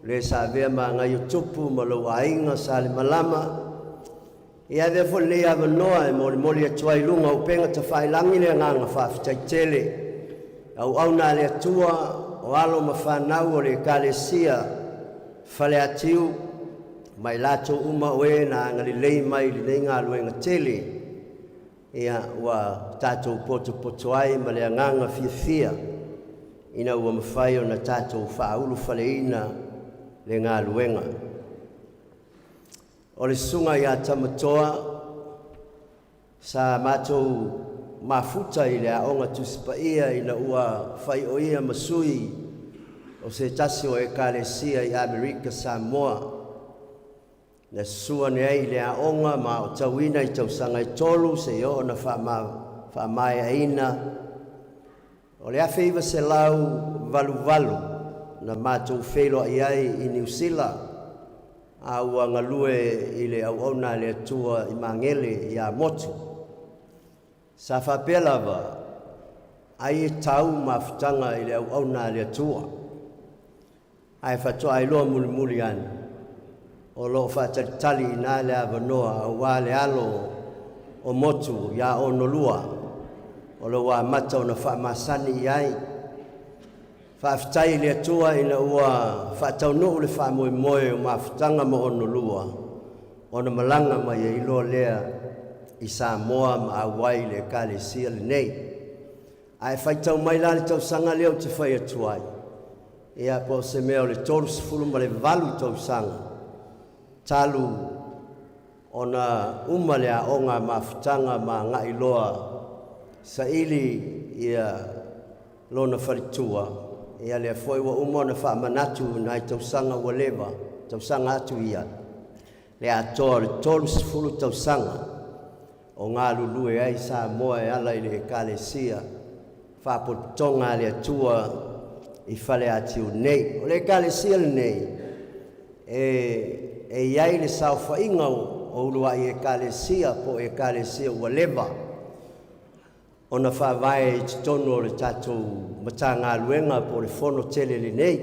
le sa vea ma ngai o tupu ma lo ainga sa le malama ia vea fo le avanoa e mori atua i lunga o penga ta whailangi le nganga whaafitai tele auauna le atua o alo ma whanau o le kalesia whale atiu mai lato uma oe na ngalilei mai li nei ngā luenga tele ia wa tātou poto ai ma le nganga fia ina ua mawhai o na tātou whaulu whaleina le ngā luenga. O le sunga ia tamatoa sa mātou mafuta i le aonga tusipaia ina ua whai o ia masui o se tasi o e kalesia i Amerika Samoa. Na sua ne ai le aonga ma o tauina i tausanga i tolu se o na whaamai aina. O le awhiwa se lau valu na mātou whelo ai i New Zealand. A ua ngalue i le auona le atua i mangele i a motu. Sa whapelawa ai e tau mawhutanga i le auona le atua. Ai whatoa i loa muli anu. O lo whaatalitali i nā le avanoa a wā le alo o motu ia o nolua. o lo wa mata ona fa masani ai fa ftai le tua ina ua fa tau no le fa mo o mafutanga mo ono lua ona malanga mai e ilo lea i Samoa ma Hawaii le kalesia le nei ai fai tau mai la le tau sanga leo te fai atuai ia po se meo le tolu sifulu ma le valu tau sanga talu ona uma le aonga mafutanga ma ngai loa sa ili ia lona faritua ia le foi wa uma na fa manatu na tau sanga wa leva tau sanga atu ia le atoa le tolu sifulu tau sanga o ngā lulue ai Samoa e ala i le ekalesia whapotonga le atua i whale atiu nei. O le ekalesia le nei e iai le sau whainga o ulua i ekalesia po ekalesia ua leva. O na whawai i titono o le tatou mata ngā luenga po le whono tele le nei.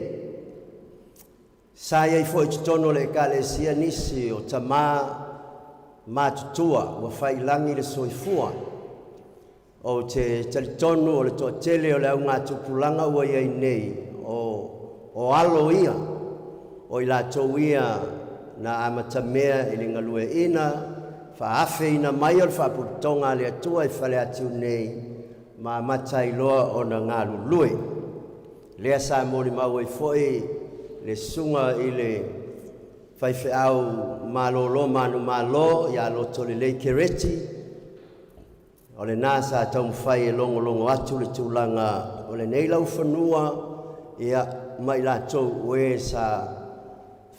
Sa iai fo i titono le ekalesia nisi o tamaa matutua wa failangi le soifua o te talitonu o le toa tele o le au ngā tupulanga ua iai nei o alo ia o i lātou ia na amatamea i le ngalue ina whaafe ina mai o le whaputonga le atua i whale atiu nei ma matai loa o na ngā lulue lea sa mori mau i foi le sunga i le fai au malolo manu malo ya loto le lei kereti o le nasa tau mwhai e longo atu le tūlanga o le nei lau whanua ia mai la tau ue sa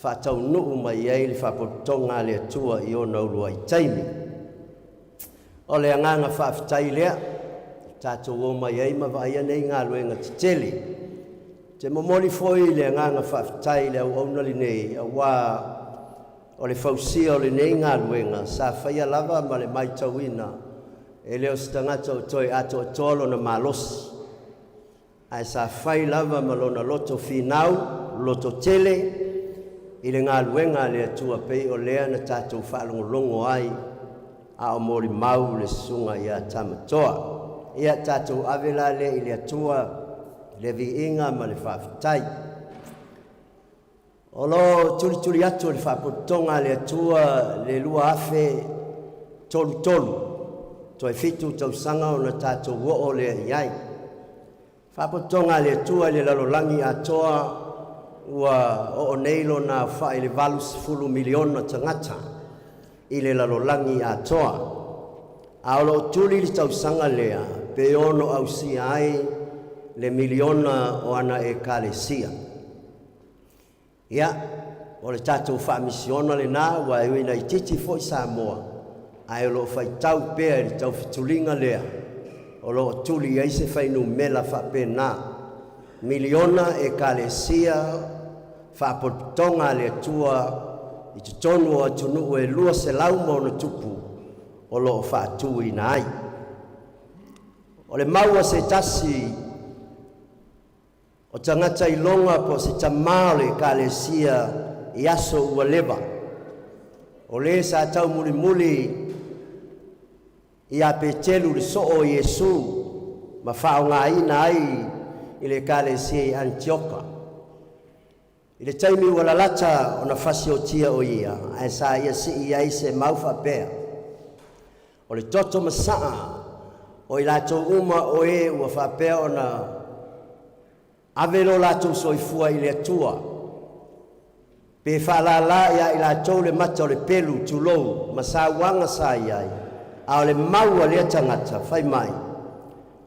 whatau nuu mai ei le whapotonga le atua i o naurua i taimi o le anganga whaafitai lea tātou o mai ei ma vai nei ngā luenga titeli te momoli foi le anganga whaafitai le au auna li nei a wā o le fausia o le nei ngā luenga sa whaia lava ma le mai tauina e leo stangata o toi ato o tolo na malos ai sa whai lava ma lona loto finau loto tele i le ngā luenga le atua pei o lea na tātou whaalongolongo ai a o mori mau le sunga ia tamatoa ia tātou avela le i le atua le vi inga ma le whaafitai o lo tuli atu le whapotonga le atua le lua afe tolu toi fitu tau sanga o na tātou wo o le iai whapotonga le atua le lalolangi atoa ua o neilo na whae le valus fulu miliona tangata i le lalolangi atoa a lo tuli le tau sanga lea pe ono au si ai le miliona o ana e kalesia ia o le tātou whaamisiona le nā wa e wina i titi fo i Samoa ai o lo whai tau pēa i tau fitulinga lea o lo tuli ai se whainu mela whape nā miliona e kalesia whaapotonga le tua i te tonu o tunu e lua se lau mo na tupu o lo whaatu i nai o le maua se tasi o tangata i longa po se tamao le kalesia i aso ua leva. O le sa tau muli i a petelu le so o Yesu ma whao ngā ina ai i le kalesia i Antioka. I le taimi ua lalata o na whasi o tia o ia, ai sa ia si i ai se maufa pēr. O le toto masaa o i lato uma o e ua whapea o na avelo latou soifua i le atua pe whaalala ia i latou le mata o le pelu tulou ma sauanga sa iai a o le maua lea tangata whai mai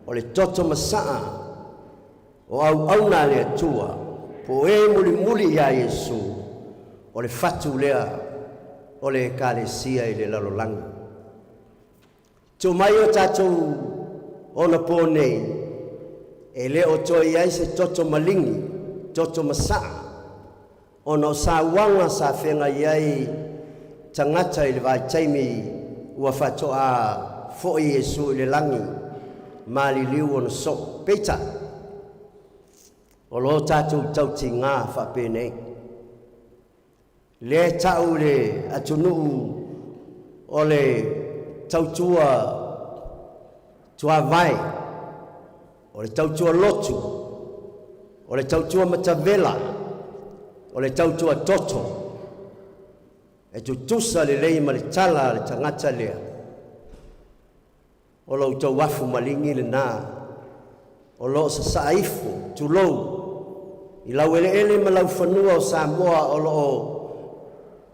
o le toto masaa o au auna le atua po e muli ia Yesu o le fatu lea o le kalesia i le lalolanga tu mai o tātou ona po nei e le o toi ai se toto malingi, toto masaa, o no sa wanga sa whenga iai tangata i le vai taimi ua whatoa fo i Yesu i le langi, mali liu o no so, peita. O lo tātou tauti ngā whapene. Le tau le atunu o le tautua tua vai, o le tautua lotu, o le tautua matavela, o le tautua toto, e tutusa le lei ma le tala le tangata lea. O lo tau wafu malingi le nā, o lo sa saifu, tu lou, i lau ele ma lau whanua o Samoa o lo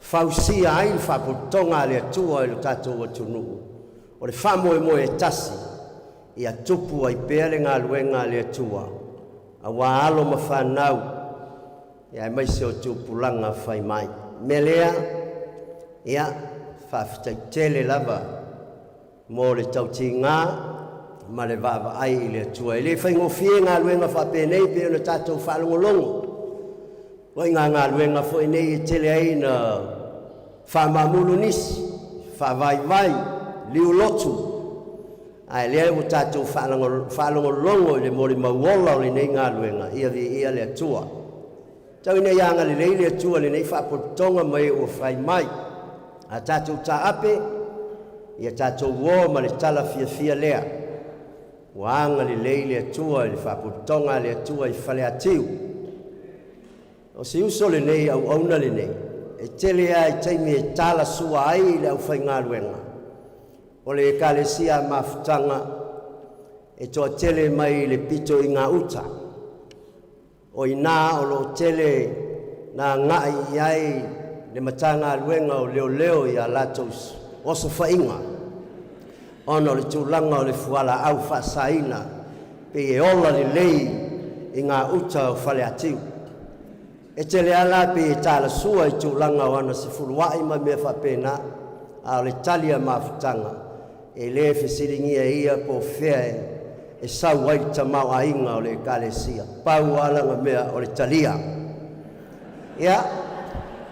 fausia ai whaputonga le atua i lo tātou atunu. O le whamoe moe e tasi, i a tupu ai pēle ngā luenga le atua, a wā alo ma whanau, i ai maise o tūpulanga whai mai. Melea, ia, whawhitai tele lava, mō le tauti ngā, ma le vava ai i le atua. I le whaingofie ngā luenga whapēnei pēo na tātou whalongolongo. Wai ngā luenga fo nei e tele ai na whamamulu nisi, whavaivai, liu lotu. Ai lea o tātou whalongolongo i le mori mauola o le nei ngā luenga, ia le atua. Tau ina ianga le nei le atua le nei whapotonga mai o whai mai. A tātou tā ape, ia tātou wō ma le tala fia lea. Wāanga le lei le atua, le whapotonga le atua i whale atiu. O se uso le nei au auna le nei, e tele a i taimi e tala sua ai le au whai ngā luenga. O le ekalesia mafutanga, e toa tele mai le pito i ngā uta. O i nā o lo tele nā ngai i ai le matanga luenga o leo i a latos oso whainga. Ono le tūlanga o le fuala au whasaina, pe e ola le lei i ngā uta o whale atiu. E tele ala pe e tāla sua i tūlanga o ana se furuai ma mea whapena, a le talia mafutanga, e le whesiringia ia po whea e sau ai tamau a inga o le kalesia. Pau alanga mea o le talia. Ia,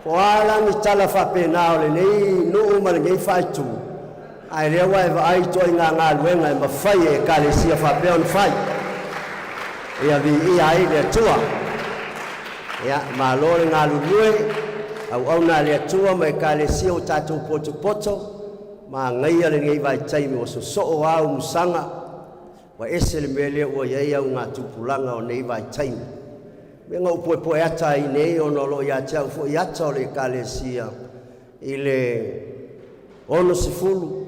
po alanga i tala whapena o le nei nuu ma le ngei whaitu. Ai lea wai wa ai toi ngā luenga e mawhai e kalesia whapea on whai. Ia vi ia ai le tua. Ia, ma lore ngā lulue, au auna le tua ma e kalesia o tātou poto, ma ngaia le ngei vai taimi o so o au musanga, wa ese le mele o iei au ngā tupulanga o nei vai taimi. Me ngā upoe ata i nei o nolo i ate au fo i ata o le kalesia, i le ono sifulu,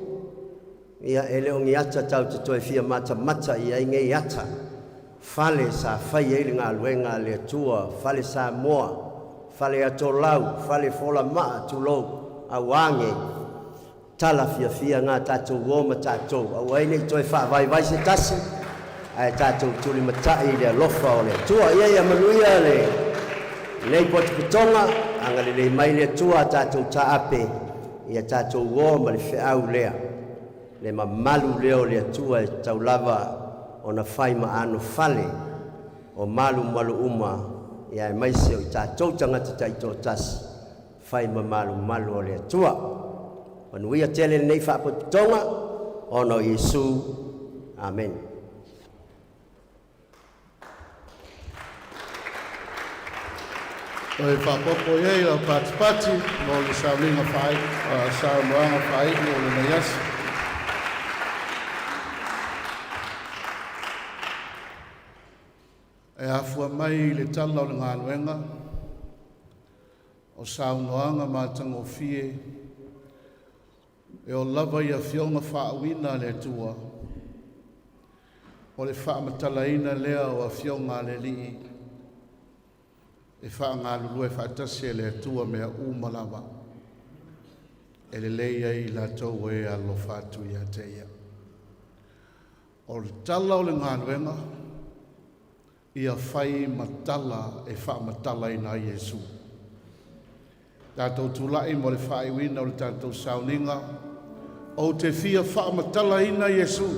ia ele o ngi ata tau te toi fia mata i ai ngei ata. Fale sa fai e ngā luenga le tua, fale sa moa, fale atolau, fale fola maa tulou, a wange, tala fia ngā tātou woma tātou, a waine toi vai se tasi, ai tātou tuli matai le alofa o le tua, ia manuia le nei potiputonga, anga le mai le tua tātou ta ape, ia tātou woma le whiau lea, le mamalu leo le tua e tau lava, o na whai maano whale o malu uma ia e maise o i tātou tangata taito tasi whai malu o le atua. Manuia tele nei whapotonga o no Yesu. Amen. O e whapopo iei au pati mo le saulinga whai, saumoanga whai o le naiasi. E afua mai le tala o le ngā luenga, o saunoanga mātanga o fie, e o lava i a fionga whaawina le tua, o le whaamatalaina lea o a fionga le lii, e wha ngā lulu e whaatasi e le tua mea umalawa, e le leia i la tau e alo whātu i a teia. O le tala o le ngā luenga, ia whai matala e wha matala i nā Iesu. Tātou tūlai mo le whai wina o le tātou sauninga, o te fia wha matala i nā Iesu,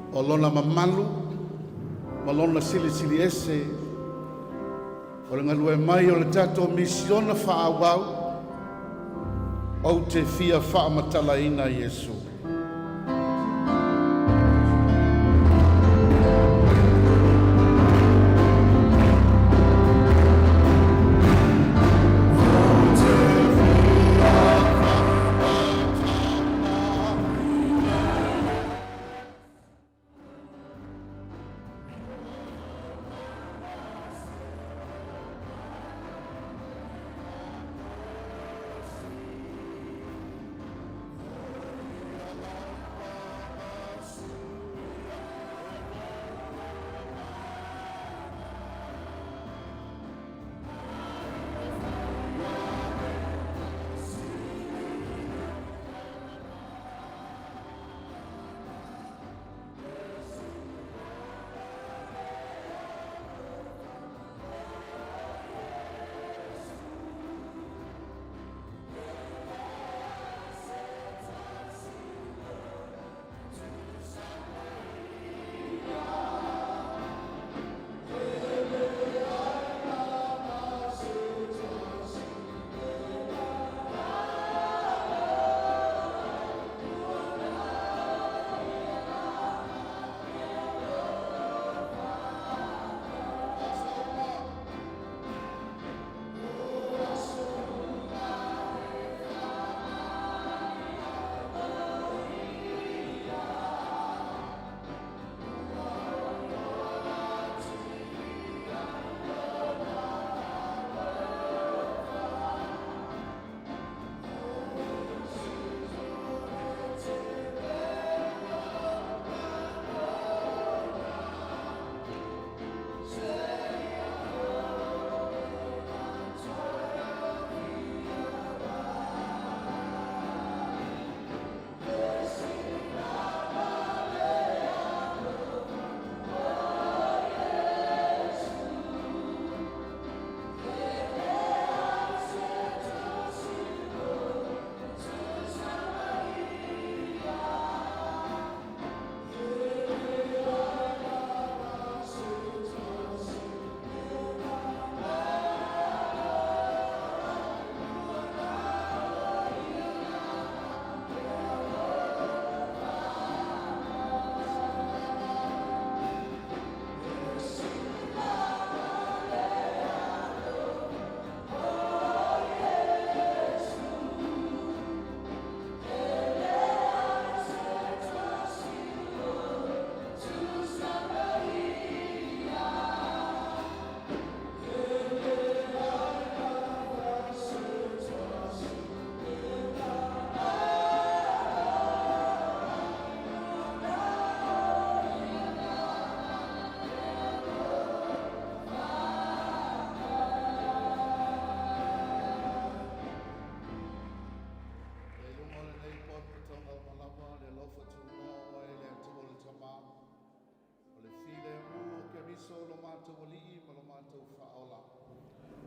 o lona mamalu, ma lona sili ese, o le ngalue mai o le tātou misiona wha awau, o te fia wha matala i nā Iesu.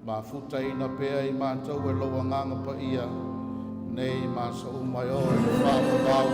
Mafuta ina pea I mātou e loa nganga pa ia. Nei masa umai o e whāpapau.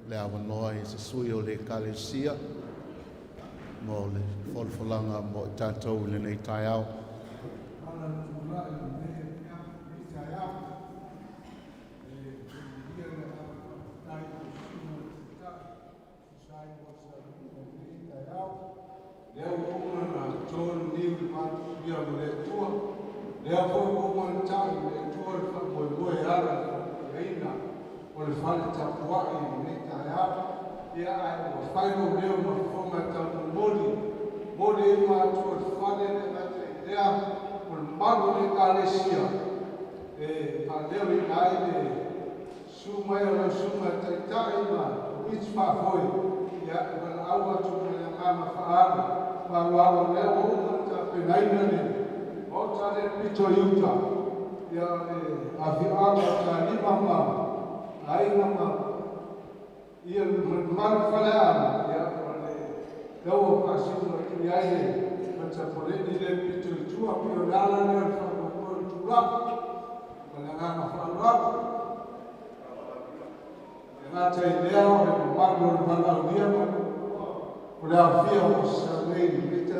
Le awanoa e se sui o le kalesia mo le folfolanga mo I tātou le nei tai au. O le whale tapua'i nei tai au, ia ai o whaino leo ma whonga tau mori. Mori e mātua le whale le ngate idea, o le maru le kalesia. E a leo I ai le sumai o le suma taitai ma wits whawhoi. Ia e wana aua tuku le ngama whaana, ma wawa leo o umata penaina le. O tale pito iuta, ia e a whianga ta lima maa. Ai nama ia mar fala ia ole tau pasiu ki ai macam pole ni le pitu tu api odala le fa ko tura wala ngana fala ina tai lea o mar no fala dia ko la fia o sa nei ni te